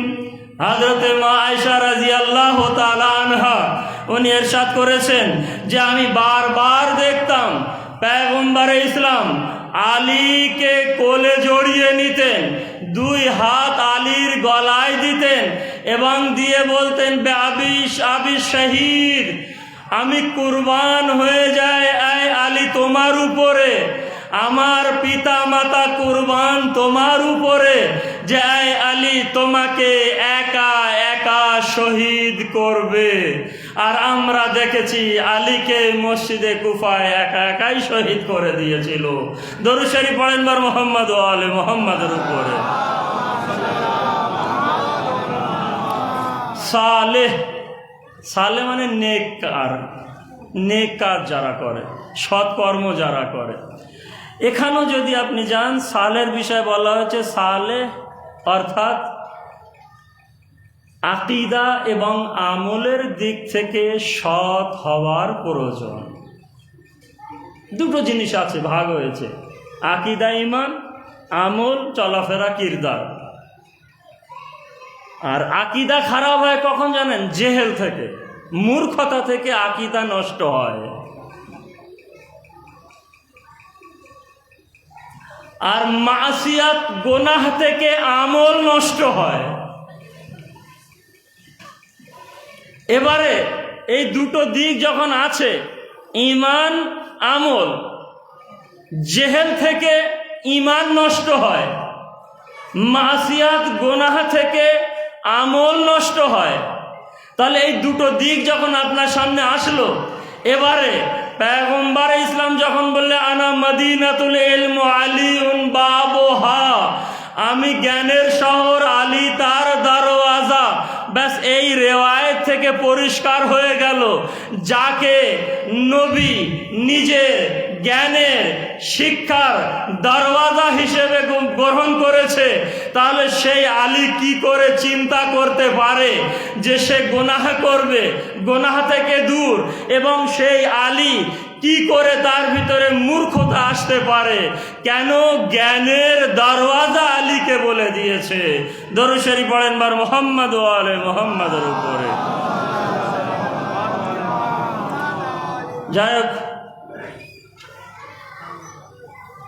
হযরতে মা আয়েশা রাদিয়াল্লাহু তাআলা আনহা উনি ইরশাদ করেছেন যে আমি বারবার দেখতাম পয়গম্বরে ইসলাম আলীকে কোলে জড়িয়ে নিতেন, দুই হাত আলীর গলায় দিতেন এবং দিয়ে বলতেন আবিশ আবিশ শহীদ, আমি কুরবান হয়ে যাই আয় আলী তোমার উপরে, আমার পিতা মাতা কুরবান তোমার উপরে, যে আয় আলী তোমাকে একা একা শহীদ করবে। আর আমরা দেখেছি আলীকে মসজিদে কুফায় একা একাই শহীদ করে দিয়েছিল। দরুদ শরীফ পড়েন বার মুহাম্মদ ও আলে মুহাম্মাদের উপরে। সালেহ, সালে মানে নেককার, নেক কাজ যারা করে, সৎকর্ম যারা করে। এখানেও যদি আপনি যান, সালের বিষয়ে বলা হয়েছে সালেহ অর্থাৎ আকীদা এবং আমলের দিক থেকে সৎ হওয়ার প্রয়োজন। দুটো জিনিস আছে, ভাগ হয়েছে, আকীদা ঈমান, আমল চলাফেরা কিরদার। আর আকীদা খারাপ হয় কখন জানেন? জেহেল থেকে, মূর্খতা থেকে আকীদা নষ্ট হয়। আর মাসিয়াত গুনাহ থেকে আমল নষ্ট হয়। এবারে এই দুটো দিক যখন আছে, ঈমান আমল, জেহেল থেকে ঈমান নষ্ট হয়, মাসিয়াত গুনাহ থেকে আমল নষ্ট হয়। তাহলে এই দুটো দিক যখন আপনার সামনে আসলো, এবারে পয়গম্বর ইসলাম যখন বললে আনা মদিনাতুল ইলম আলিউন বাবুহা, আমি জ্ঞানের শহর, আলী তার দরওয়াজা, ব্যাস এই রেওয়ায়েত থেকে পরিষ্কার হয়ে গেল যাকে নবী নিজের জ্ঞানের শিক্ষার দরওয়াজা হিসেবে গ্রহণ করেছে, তাহলে সেই আলী কি করে চিন্তা করতে পারে যে সে গুনাহ করবে, গুনাহ থেকে দূর, এবং সেই আলী কি করে তার ভিতরে মূর্খতা আসতে পারে? কেন? জ্ঞানের দরওয়াজা আলীকে বলে দিয়েছে। দরুদ শরীফ পড়েন বার মুহাম্মদ ও আলে মুহাম্মাদের উপরে। যাই হোক,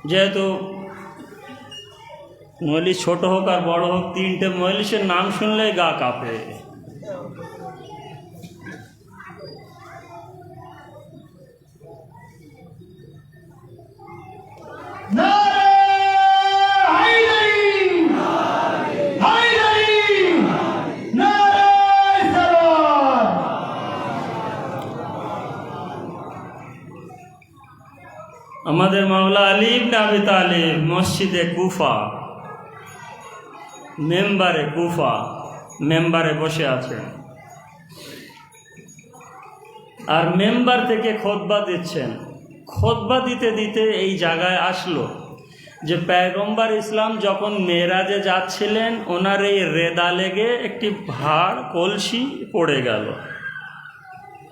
যেহেতু মজলিস ছোট হোক আর বড় হোক, তিনটে মজলিসের নাম শুনলে গা কাঁপে। আমাদের মাওলা আলী ইবনে আবি তালিব মসজিদে কুফা মেম্বারে বসে আছেন, আর মেম্বার থেকে খুতবা দিচ্ছেন। খুতবা দিতে দিতে এই জায়গায় আসলো যে পয়গম্বর ইসলাম যখন মেরাজে যাচ্ছিলেন, ওনার এই রেদা লেগে একটি ভাড় কলসি পড়ে গেল,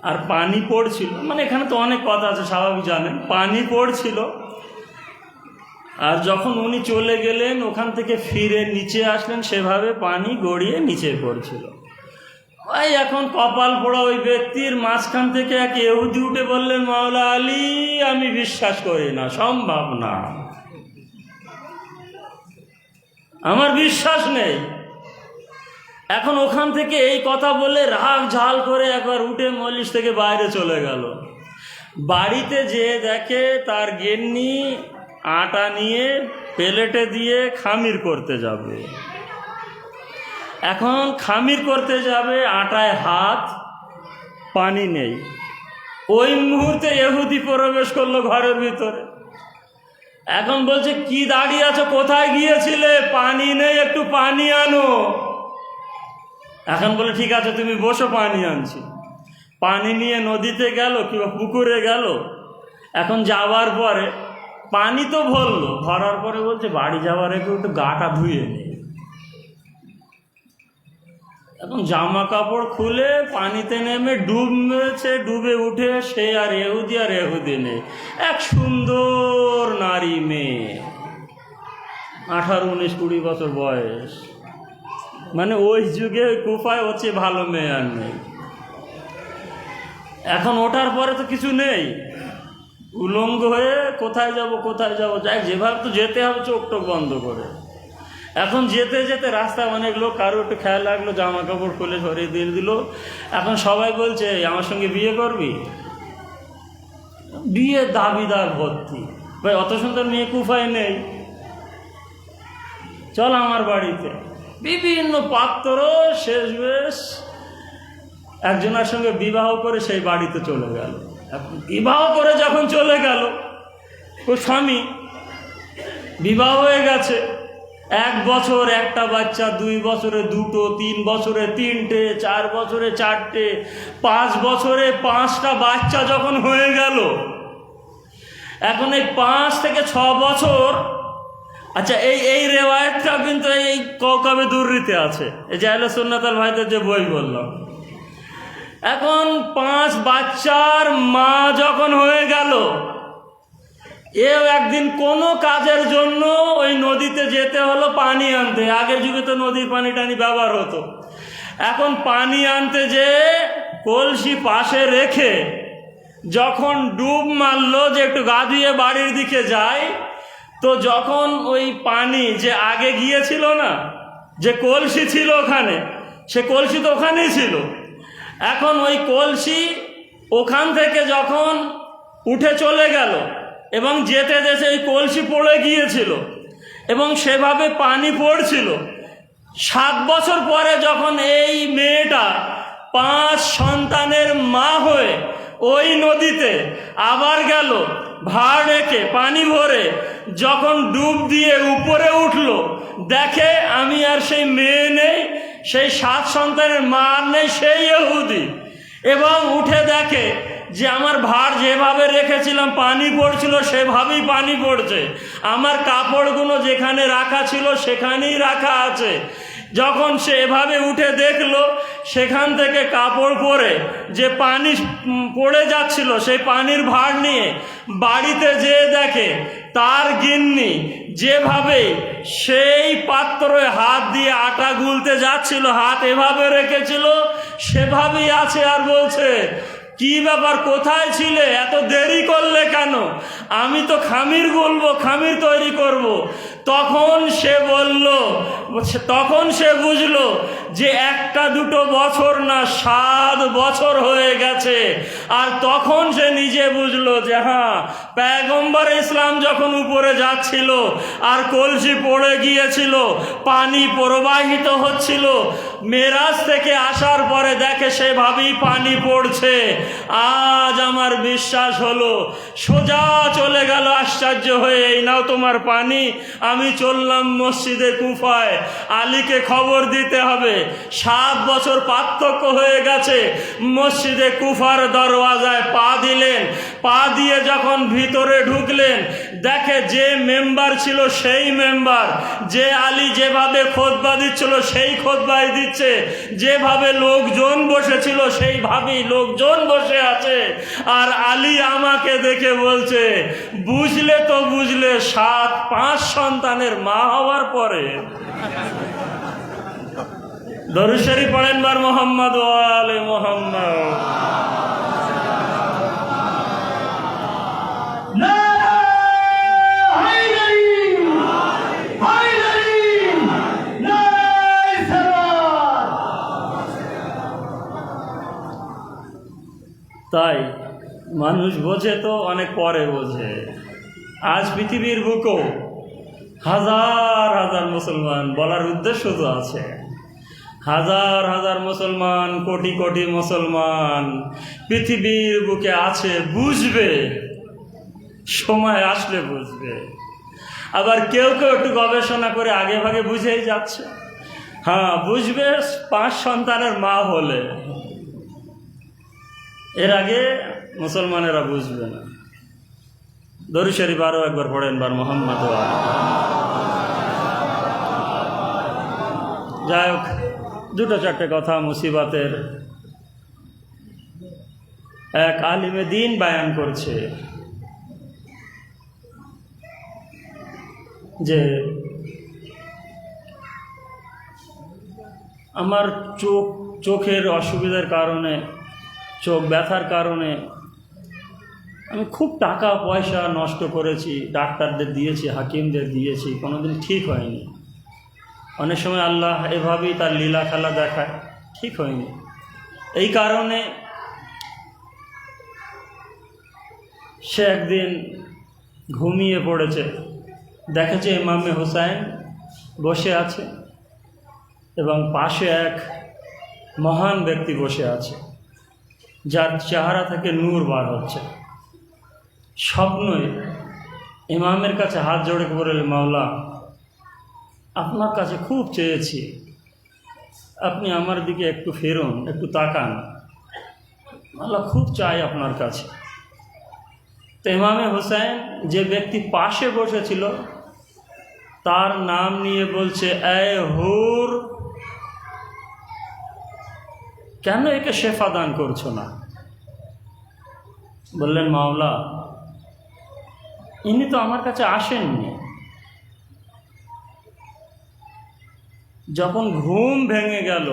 আর পানি পড়ছিল। মানে এখানে তো অনেক কথা আছে, স্বাভাবিক জানেন, পানি পড়ছিল। আর যখন উনি চলে গেলেন, ওখান থেকে ফিরে নিচে আসলেন, সেভাবে পানি গড়িয়ে নিচে পড়ছিল। ওই এখন কপাল পোড়া ওই ব্যক্তির মাঝখান থেকে এক ইহুদি উঠে বললেন, মাওলা আলী আমি বিশ্বাস করি না, সম্ভব না, আমার বিশ্বাস নেই। এখন ওখান থেকে এই কথা বলে রাগ ঝাল করে একবার উঠে মজলিস থেকে বাইরে চলে গেল। বাড়িতে যেয়ে দেখে তার গিন্নি আটা নিয়ে প্লেটে দিয়ে খামির করতে যাবে। এখন খামির করতে যাবে, আটায় হাত, পানি নেই। ওই মুহূর্তে ইহুদি প্রবেশ করলো ঘরের ভিতরে। এখন বলছে, কি দাঁড়িয়ে আছো, কোথায় গিয়েছিলে, পানি নেই, একটু পানি আনো। এখন বলে, ঠিক আছে তুমি বসো, পানি আনছি। পানি নিয়ে নদীতে গেল কিংবা পুকুরে গেল। এখন যাওয়ার পরে পানি তো ভরলো, ভরার পরে বলছে বাড়ি যাওয়ার আগে একটু গাটা ধুয়ে নে। এখন জামা কাপড় খুলে পানিতে নেমে ডুবছে, ডুবে উঠে সে আর এহুদি নেই, এক সুন্দর নারী মেয়ে, 18, 19, 20 বছর বয়স। মানে ওই যুগে কুফায় হচ্ছে ভালো মেয়ে আর নেই। এখন ওঠার পরে তো কিছু নেই, উলঙ্গ হয়ে কোথায় যাব যাই, যেভাবে তো যেতে হবে চোখ টোক বন্ধ করে। এখন যেতে যেতে রাস্তায় অনেক লোক, কারো একটু খেয়াল লাগলো, জামা কাপড় খুলে সরিয়ে দিয়ে দিল। এখন সবাই বলছে আমার সঙ্গে বিয়ে করবি? বিয়ে দাবিদার ভর্তি। ভাই অত সুন্দর মেয়ে কুফায় নেই, চল আমার বাড়িতে। বিভিন্ন পাত্র শেষ বেশ একজনের সঙ্গে বিবাহ করে সেই বাড়িতে চলে গেল। বিবাহ করে যখন চলে গেল, ও স্বামী বিবাহ হয়ে গেছে, 1 বছর একটা বাচ্চা, 2 বছরে 2টো, 3 বছরে 3টে, 4 বছরে 4টে, 5 বছরে 5টা বাচ্চা যখন হয়ে গেল, এখন এই 5 থেকে 6 বছর, আচ্ছা এই রেওয়ায়তটা কিন্তু এই কওকাবে দুররিতে আছে, এই যে আহলে সুন্নাত ওয়াল ভাইদের যে বই বললাম। এখন 5 বাচ্চার মা যখন হয়ে গেল, এও একদিন কোনো কাজের জন্য ওই নদীতে যেতে হলো পানি আনতে। আগের যুগে তো নদীর পানি টানি ব্যবহার হতো। এখন পানি আনতে যে কলসি পাশে রেখে যখন ডুব মারলো যে একটু গা ধুয়ে বাড়ির দিকে যায়, তো যখন ওই পানি যে আগে গিয়েছিল না, যে কলসি ছিল ওখানে, সে কলসি তো ওখানেই ছিল। এখন ওই কলসি ওখান থেকে যখন উঠে চলে গেল এবং যেতে যেতে ওই কলসি পড়ে গিয়েছিল এবং সেভাবে পানি পড়ছিল। 7 বছর পরে যখন এই মেয়েটা 5 সন্তানের মা হয়ে ওই নদীতে আবার গেল, ভাড় রেখে পানি ভরে যখন ডুব দিয়ে উপরে উঠল, দেখে আমি আর সেই মেয়ে নেই, সেই 7 সন্তানের মা আর নেই, সেই ইহুদি। এবং উঠে দেখে যে আমার ভার যেভাবে রেখেছিলাম পানি পড়ছিল সেভাবেই পানি পড়ছে, আমার কাপড়গুলো যেখানে রাখা ছিল সেখানেই রাখা আছে। যখন সে এভাবে উঠে দেখলো, সেখান থেকে কাপড় পরে যে পানি পড়ে যাচ্ছিল সেই পানির ভার নিয়ে বাড়িতে যেয়ে দেখে তার গিন্নি যেভাবে সেই পাত্রে হাত দিয়ে আটা গুলতে যাচ্ছিল, হাত এভাবে রেখেছিল, সেভাবেই আছে। আর বলছে, কি ব্যাপার, কোথায় ছিলে, এত দেরি করলে কেন? আমি তো খামির গুলবো, খামির তৈরি করব। তখন সে বুঝলো যে 1-2 বছর না, 7 বছর হয়ে গেছে। আর তখন সে নিজে বুঝলো যে হ্যাঁ, পয়গম্বর ইসলাম যখন উপরে যাচ্ছিল আর কলসি পড়ে গিয়েছিল, পানি প্রবাহিত হচ্ছিল, মেরাজ থেকে আসার পরে দেখে সেভাবেই পানি পড়ছে। আজ আমার বিশ্বাস হলো, সোজা চলে গেল আশ্চর্য হয়ে, এই নাও তোমার পানি। আমি চললাম মসজিদে কুফায়, আলীকে খবর দিতে হবে। 7 বছর পার্থক্য হয়ে গেছে। মসজিদে কুফার দরওয়াজায় পা দিলেন, পা দিয়ে যখন ভিতরে ঢুকলেন, দেখে যে মেম্বার ছিল সেই মেম্বার, যে আলী যেভাবে খুতবা দিচ্ছিল সেই খুতবাই দিচ্ছে, যেভাবে লোকজন বসেছিল সেইভাবেই লোকজন বসে আছে। আর আলী আমাকে দেখে বলছে, বুঝলে তো বুঝলে, 5 সন্তানের মা হওয়ার পরে। দরুদ শরীফ পড়েন বার মোহাম্মদ ওয়া আলে মোহাম্মদ। তাই মানুষ বোঝে তো অনেক পরে বোঝে। আজ পৃথিবীর বুকেও হাজার হাজার মুসলমান, বলার উদ্দেশ্য তো আছে, হাজার হাজার মুসলমান, কোটি কোটি মুসলমান পৃথিবীর বুকে আছে। বুঝবে, সময় আসলে বুঝবে। আবার কেউ কেউ একটু গবেষণা করে আগে ভাগে বুঝেই যাচ্ছে। হ্যাঁ, বুঝবে 5 সন্তানের মা হলে, এর আগে মুসলমানেরা বুঝবে না। দরুদ শরীফ আরো একবার পড়েন বার মোহাম্মদ। যাই হোক, 2-4টে কথা মুসিবতের। এক আলিমে দিন বায়ান করছে যে আমার চোখের অসুবিধার কারণে চোখ ব্যথার কারণে আমি খুব টাকা পয়সা নষ্ট করেছি, ডাক্তারদের দিয়েছি, হাকিমদের দিয়েছি, কোনোদিন ঠিক হয়নি। অনেক সময় আল্লাহ এভাবেই তার লীলা খেলা দেখায়, ঠিক হয়নি। এই কারণে সে একদিন ঘুমিয়ে পড়েছে, দেখেছে ইমামে হুসাইন বসে আছে এবং পাশে এক মহান ব্যক্তি বসে আছে, যার চেহারা থেকে নূর বার হচ্ছে। স্বপ্নই ইমামের কাছে হাত জোড়ে বলল, মাওলা, আপনার কাছে খুব চেয়েছি, আপনি আমার দিকে একটু ফেরুন, একটু তাকান, আল্লাহ খুব চাই আপনার কাছে। তো ইমামে হুসাইন যে ব্যক্তি পাশে বসেছিল তার নাম নিয়ে বলছে, এ হুর, কেন একে শেফা দান করছো না? বললেন, মাওলা, ইনি তো আমার কাছে আসেননি। যখন ঘুম ভেঙে গেল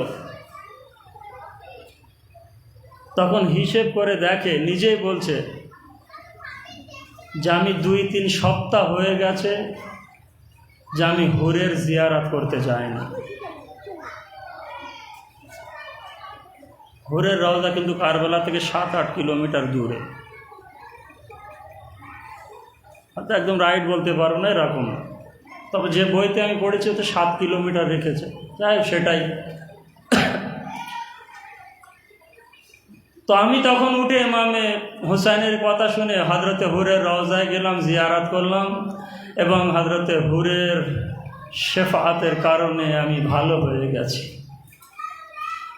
তখন হিসেব করে দেখে, নিজেই বলছে যে আমি 2-3 সপ্তাহ হয়ে গেছে যে আমি হুরের জিয়ারত করতে যাই না। হুরের রওজা কিন্তু কারবালা থেকে 7-8 কিলোমিটার দূরে, হয়তো একদম রাইট বলতে পারবো না এরকম, তবে যে বইতে আমি পড়েছি তো 7 কিলোমিটার রেখেছে, যাই সেটাই। তো আমি তখন উঠে ইমামে হুসাইনের কথা শুনে হযরতে হুরের রওজায় গেলাম, জিয়ারত করলাম এবং হযরতে হুরের শেফাআতের কারণে আমি ভালো হয়ে গেছি।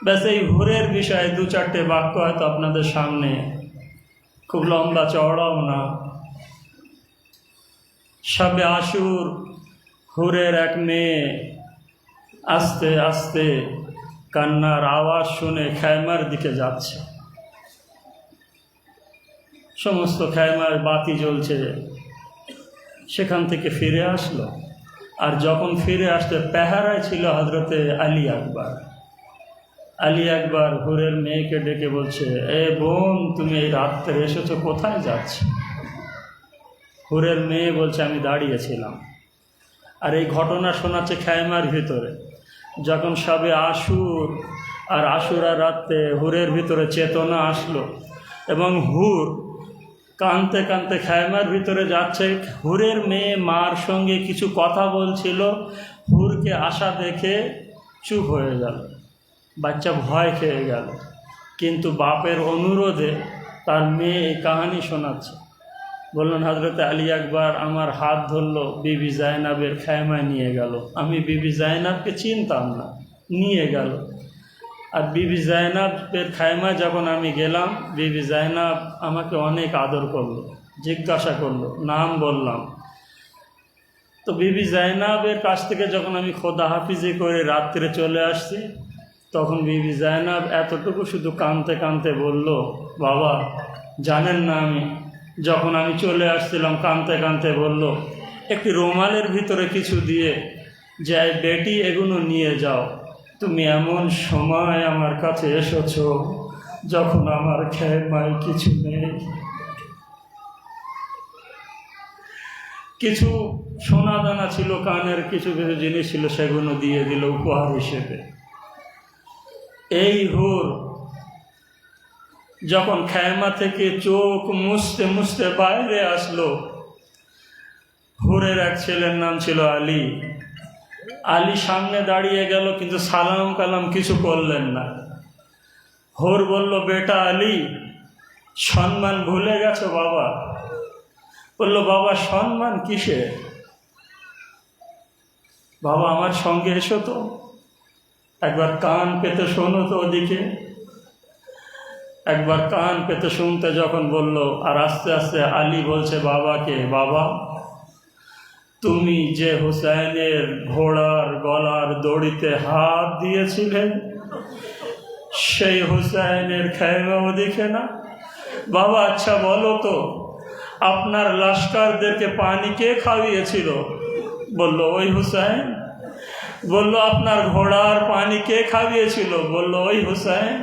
ব্যাস এই হুরের বিষয়ে 2-4টে বাক্য হয়তো আপনাদের সামনে, খুব লম্বা চওড়াও না। শবে আশুর হুরের এক মেয়ে আস্তে আস্তে কান্নার আওয়াজ শুনে খায়মার দিকে যাচ্ছে। সমস্ত খায়মার বাতি জ্বলছে, সেখান থেকে ফিরে আসলো। আর যখন ফিরে আসতে পেহারায় ছিল হযরতে আলী আকবর। আলী আকবর হুরের মেয়েকে ডেকে বলছে, এ বোন, তুমি এই রাত্রে এসেছো, কোথায় যাচ্ছ? হুরের মেয়ে বলছে, আমি দাঁড়িয়েছিলাম। আর এই ঘটনা শোনাচ্ছে খায়মার ভিতরে। যখন শবে আশুর আর আশুরা রাতে হুরের ভিতরে চেতনা আসলো এবং হুর কাঁদতে কাঁদতে খায়মার ভিতরে যাচ্ছে। হুরের মেয়ে মার সঙ্গে কিছু কথা বলছিল, হুরকে আসা দেখে চুপ হয়ে গেল, বাচ্চা ভয় খেয়ে গেল। কিন্তু বাপের অনুরোধে তার মেয়ে এই কাহিনী শোনাচ্ছে। বললেন, হযরতে আলী আকবর আমার হাত ধরলো, বিবি জায়নাবের খায়মায় নিয়ে গেল। আমি বিবি জায়নাবকে চিনতাম না, নিয়ে গেল। আর বিবি জায়নাবের খায়মায় যখন আমি গেলাম, বিবি জায়নাব আমাকে অনেক আদর করলো, জিজ্ঞাসা করলো, নাম বললাম। তো বিবি জায়নাবের কাছ থেকে যখন আমি খোদা হাফিজি করে রাত্রে চলে আসছি, তখন বিবি জায়নাব এতটুকু শুধু কাঁদতে কাঁদতে বলল, বাবা জানেন না, আমি যখন আমি চলে আসছিলাম কাঁদতে কাঁদতে বলল, একটি রুমালের ভিতরে কিছু দিয়ে যে বেটি এগুলো নিয়ে যাও, তুমি এমন সময় আমার কাছে এসেছো যখন আমার খায়মায় কিছু নেই। কিছু সোনা দানা ছিল, কানের কিছু কিছু জিনিস ছিল, সেগুলো দিয়ে দিল উপহার হিসেবে। এই হুর যখন খায়মা থেকে চোখ মুছতে মুছতে বাইরে আসলো, হুরের এক ছেলের নাম ছিল আলী। আলী সামনে দাঁড়িয়ে গেল, কিন্তু সালাম কালাম কিছু করলেন না। হুর বলল, বেটা আলী, সম্মান ভুলে গেছো বাবা? বলল, বাবা সম্মান কিসে? বাবা আমার সঙ্গে এসো তো, একবার কান পেতে শোনো তো ওদিকে। একবার কান পেতে শুনতে যখন বলল, আর আস্তে আস্তে আলী বলছে বাবাকে, বাবা তুমি যে হুসাইনের ঘোড়ার গলার দড়িতে হাত দিয়েছিলে, সেই হুসাইনের খায়মা ওদিকে না? বাবা আচ্ছা বলো তো, আপনার লস্করদেরকে পানি কে খাওয়িয়েছিল? বলল, ওই হুসাইন। বলল, আপনার ঘোড়ার পানি কে খাওয়িয়েছিল? বলল, ওই হুসাইন।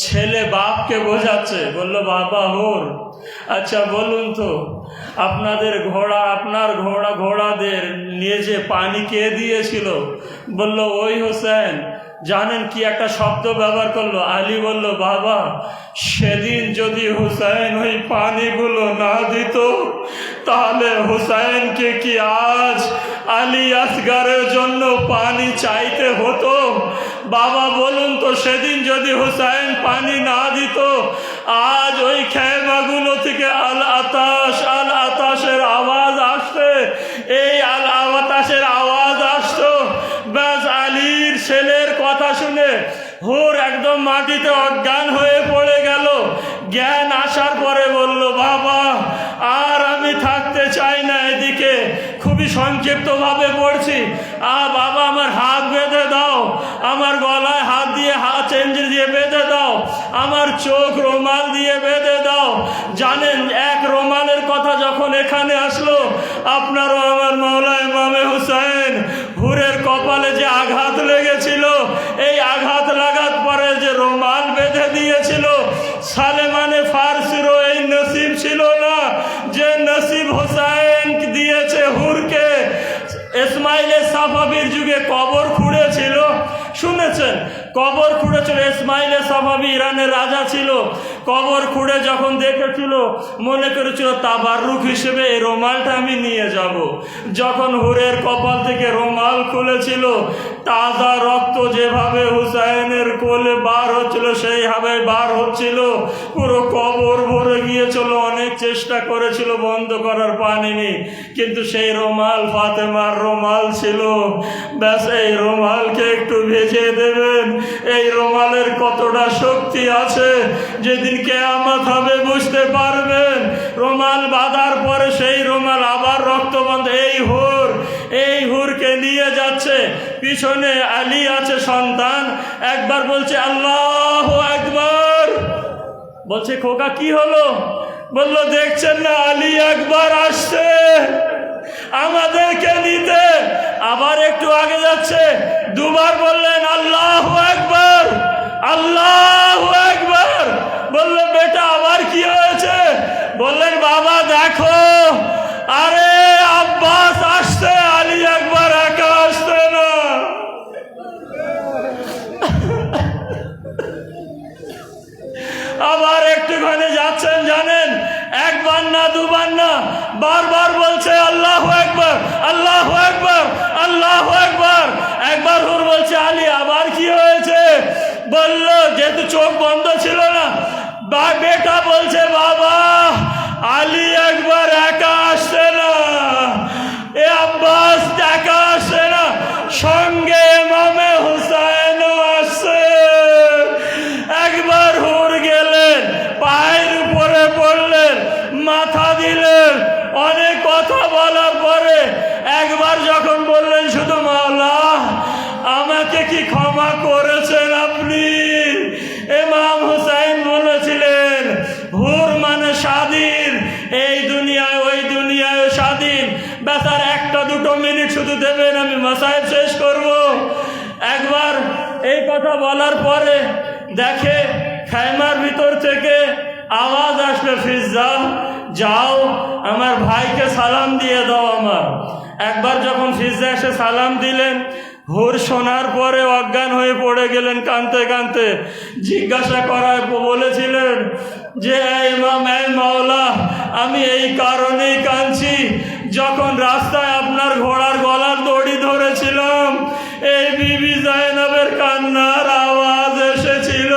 ছেলে বাপকে বোঝাচ্ছে, বলল বাবা হুর, আচ্ছা বলুন তো আপনাদের ঘোড়াদের নিয়ে যে পানি কে দিয়েছিল? বলল ওই হোসেন। জানেন কি একটা শব্দ ব্যবহার করলো? আলী বলল বাবা, সেদিন যদি হুসাইন ওই পানিগুলো না দিত তাহলে হুসাইনকে কি আজ আলী আসগারের জন্য পানি চাইতে হতো? বাবা বলুন তো, সেদিন যদি হুসাইন পানি না দিত আজ ওই খেমাগুলো থেকে আল আতাশের আওয়াজ আসতে, এই আল আতাশের আওয়াজ আসতো। ব্যাস আলীর ছেলের কথা শুনে হুর একদম মাটিতে অজ্ঞান হয়ে পড়ে গেল। জ্ঞান আসার পরে বলল বাবা আর আমি থাকতে চাই না এদিকে, খুবই সংক্ষিপ্তভাবে পড়ছি। বাবা আমার হাত বেঁধে দাও, আমার গলায় হাত দিয়ে চেঞ্জ দিয়ে বেঁধে দাও, আমার চোখ রুমাল দিয়ে বেঁধে দাও। জানেন এক রুমালের কথা যখন এখানে আসলো, আপনারও আমার মাওলা ইমামে হুসাইন হুরের কপালে যে আঘাত লেগেছিল, এই আঘাত লাগার পরে যে রুমাল বেঁধে দিয়েছিল, সালেমানে ফারসিরও এই নসিব ছিল না যে নসিব হুসাইন দিয়েছে হুরকে। ইসমাইলে সাফাবির যুগে কবর খুঁড়েছিল, শুনেছেন? কবর খুঁড়েছিল ইসমাইলে সাফাবি, ইরানের রাজা ছিল। কবর খুঁড়ে যখন দেখেছিল মনে করেছিল তাবাররুক হিসেবে এই রুমালটা আমি নিয়ে যাব। যখন হুরের কপাল থেকে রুমাল খুলেছিল, তাজা রক্ত যেভাবে হুসাইনের কোলে বার হচ্ছিল সেইভাবে বার হচ্ছিল, পুরো কবর ভরে গিয়েছিল। অনেক চেষ্টা করেছিল বন্ধ করার, পারেনি। কিন্তু সেই রুমাল ফাতেমার রুমাল ছিল। ব্যাস এই রুমালকে একটু ভেজে দেবেন, এই রুমালের কতটা শক্তি আছে যেদিন কিয়ামত হবে বুঝতে পারবেন। রুমাল বাঁধার পরে সেই রুমাল আবার রক্ত বন্ধ। এই হুরকে নিয়ে যাচ্ছে, পিছনে আলী আছে সন্তান। একবার বলছে আল্লাহু আকবার, বলছে খোকা কি হলো? বলল দেখছেন না আলী আকবার আসছে আমাদেরকে নিতে। আবার একটু আগে যাচ্ছে, দুবার বললেন আল্লাহু আকবার, আল্লাহু আকবার। বলল বেটা আবার কি হয়েছে? বললেন বাবা দেখো, আরে আব্বাস আসছে, আলী আকবার একা আসছে না। আবার একটুখানি যাচ্ছেন, জানেন একবার না দুবার না, বারবার বলছে আল্লাহু আকবার, আল্লাহু আকবার, আল্লাহু আকবার। একবার হুর বলছে আলী আবার কি হয়েছে? বলল যেহেতু চোখ বন্ধ ছিল না, বেটা বলছে বাবা আলী একবার একা আসছে না, এ আব্বাস একা আসছে না, সঙ্গে ইমামে হুসাইনও আসছে। একবার হুর গেলেন, পায়ের উপরে পড়লেন, মাথা দিলেন, অনেক কথা বলার পরে একবার যখন বললেন শুধু মাওলা আমাকে কি ক্ষমা করেছেন আপনি? ইমাম হুসাইন বলেছিলেন হুর মানে স্বাধীন, এই দুনিয়ায় ওই দুনিয়ায় স্বাধীন। বেচার একটা দুটো মিনিট শুধু দেবেন, আমি মাসায়েব শেষ করব। একবার এই কথা বলার পরে দেখে খাইমার ভিতর থেকে আওয়াজ আসবে, ফিজ্জা যাও আমার ভাইকে সালাম দিয়ে দাও আমার। একবার যখন ফিজ্জা এসে সালাম দিলেন, হুর শোনার পরে অজ্ঞান হয়ে পড়ে গেলেন কাঁদতে কাঁদতে। জিজ্ঞাসা করায় বলেছিলেন যে ইমাম মাওলা আমি এই কারণেই কাঁদছি, যখন রাস্তায় আপনার ঘোড়ার গলার দড়ি ধরেছিলাম এই বিবি জাইনাবের কান্নার আওয়াজ এসেছিল,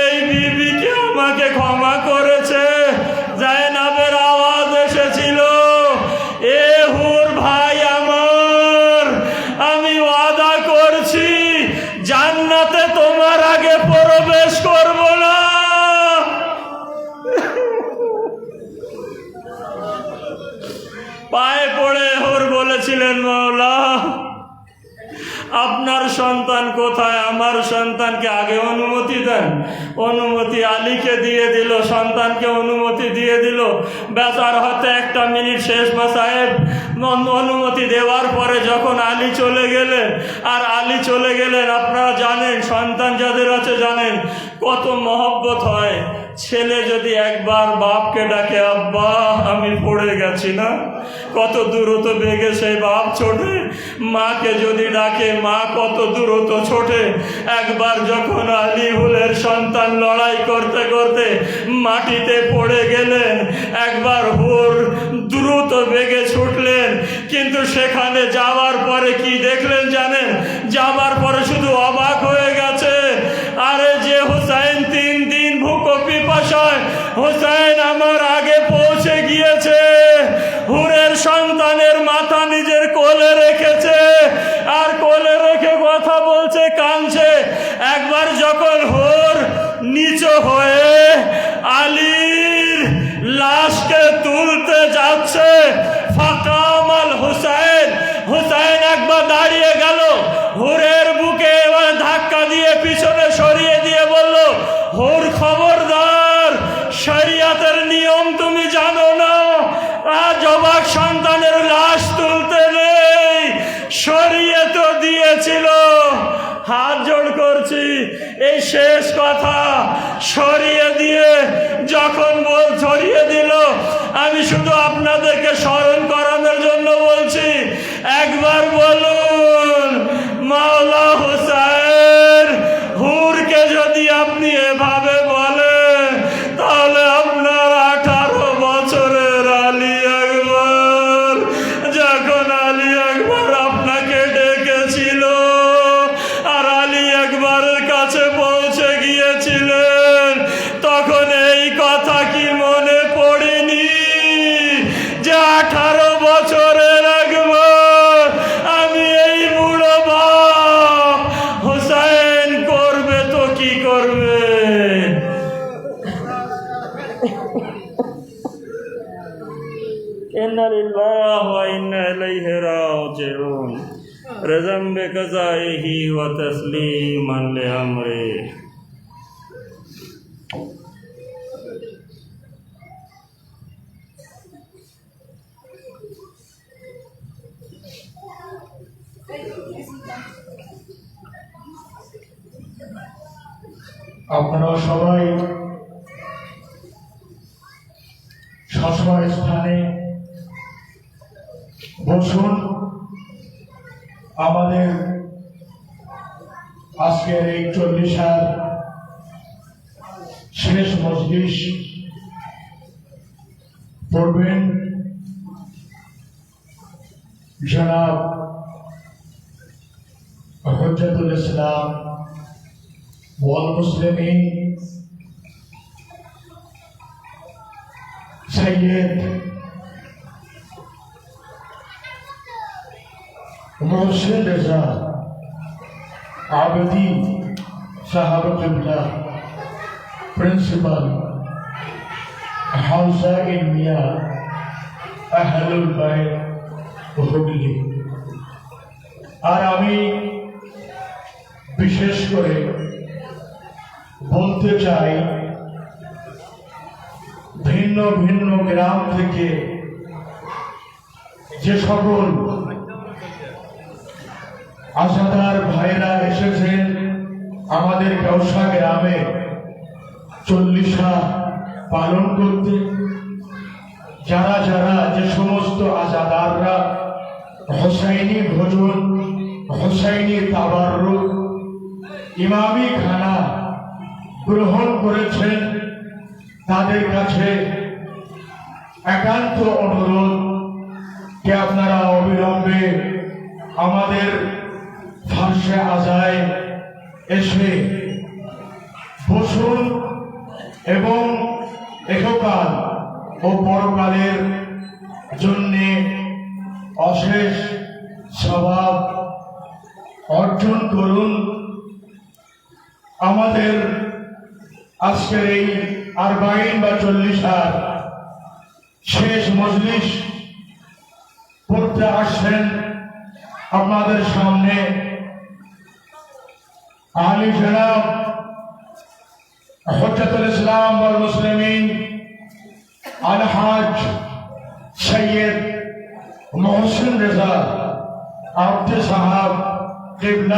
এই বিবিকে আমাকে ক্ষমা করেছে, জাইনাবের আওয়াজ এসেছিল। এ হুর ভাই আমার, আমি ওয়াদা করছি জান্নাতে তোমার আগে প্রবেশ করব না। পায়ে পড়ে হুর বলেছিলেন মাওলা আপনার সন্তান কোথায়? আমার সন্তানকে আগে অনুমতি দেন। অনুমতি আলীকে দিয়ে দিল, সন্তানকে অনুমতি দিয়ে দিল। বেচার হাতে 1 মিনিট শেষ সাহেব। অনুমতি দেওয়ার পরে যখন আলী চলে গেলেন, আর আলী চলে গেলেন, আপনারা জানেন, সন্তান যাদের আছে জানেন কত মহব্বত হয়। ছেলে যদি একবার বাপকে ডাকে, আব্বা আমি পড়ে গেছি না, কত দূরত বেগে সেই বাপ ছোটে। মাকে যদি ডাকে, মা কত দূরত ছোটে। একবার যখন আলীহুলের সন্তান লড়াই করতে করতে মাটিতে পড়ে গেলেন, একবার হুর দ্রুত বেগে ছুটলেন, কিন্তু সেখানে যাওয়ার পরে কি দেখলেন জানেন? যাওয়ার পরে শুধু অবাক হয়ে গেছে। আরে যে হুসাইন 3 দিন ভুকো পিপাসায়, হুসাইন আমার আগে পৌঁছে গিয়েছে। হুরের সন্তানের মাথা নিজের কোলে রেখেছে, আর কোলে রেখে কথা বলছে, কাঁদছে। একবার যখন হুর নিচু হয়ে আলীর লাশকে তুলতে যাচ্ছে, ফাকামাল হুসাইন, হুসাইন একবার দাঁড়িয়ে গেল, হুরের বুকে এবার ধাক্কা দিয়ে পিছনে সরিয়ে দিয়ে বলল, হুর খবরদার, শরিয়াতের নিয়ম তুমি জানো না, আজ অবাক সন্তানের লাশ তুলতে নেই। সরিয়ে তো দিয়েছিল, হাত জোড় করছি, এই শেষ কথা। সরিয়ে দিয়ে যখন সরিয়ে দিল, আমি শুধু আপনাদেরকে স্মরণ করানোর জন্য বলছি, একবার বলুন মাওলা হুসাইন, হুরকে যদি আপনি এভাবে বলেন, তাহলে আপনার 18 বছরের আলী আকবর, যখন আলী আকবর আপনাকে ডেকেছিল আর আলী আকবরের কাছে পৌঁছে গিয়েছিলেন, তখন এই কথা কি মনে পড়েনি যে 18 বছরের আকবর আমি এই বুড়ো বাপ হুসাইন করবে তো কি করবে? ইন্না লিল্লাহি ওয়া ইন্না ইলাইহি রাজিউন। রজম বিকাযাইহি ওয়া তাসলিমান লিআমরি। আপনারা সবাই সবসময় স্থানে বসুন। আমাদের আজকের এই 40 শেষ মজলিস পড়বেন জনাব হুজ্জাতুল ইসলাম ওয়াল মুসলিমিন সৈয়দ মোহসিন রেজা আবদি সাহাব কিবলা, প্রিন্সিপাল হাউসা ইলমিয়া আহলুল বাইত হুগলি। আর আমি বিশেষ করে বলতে চাই, ভিন্ন ভিন্ন গ্রাম থেকে যে সকল আশাদার ভাইরা এসেছেন আমাদের কেওসা গ্রামে 40 পালন করতে, যারা যারা যে সমস্ত আজাদাররা হোসাইনি ভোজন, হোসাইনি তাবাররুক, ইমামি খানা গ্রহণ করেছেন, তাদের কাছে একান্ত অনুরোধ যে আপনারা অবিলম্বে আমাদের ফার্সে আজায় এসে বসুন এবং ইহকাল ও পরকালের জন্যে অশেষ সওয়াব অর্জন করুন। আমাদের আজকের এই 40 বা 40 শেষ মজলিস পড়তে আসছেন আপনাদের সামনে आली जनाब हुज्जतुल इस्लाम वल मुस्लिमीन अलहाज सैयद मोहसिन रजा आब्द साहब किबला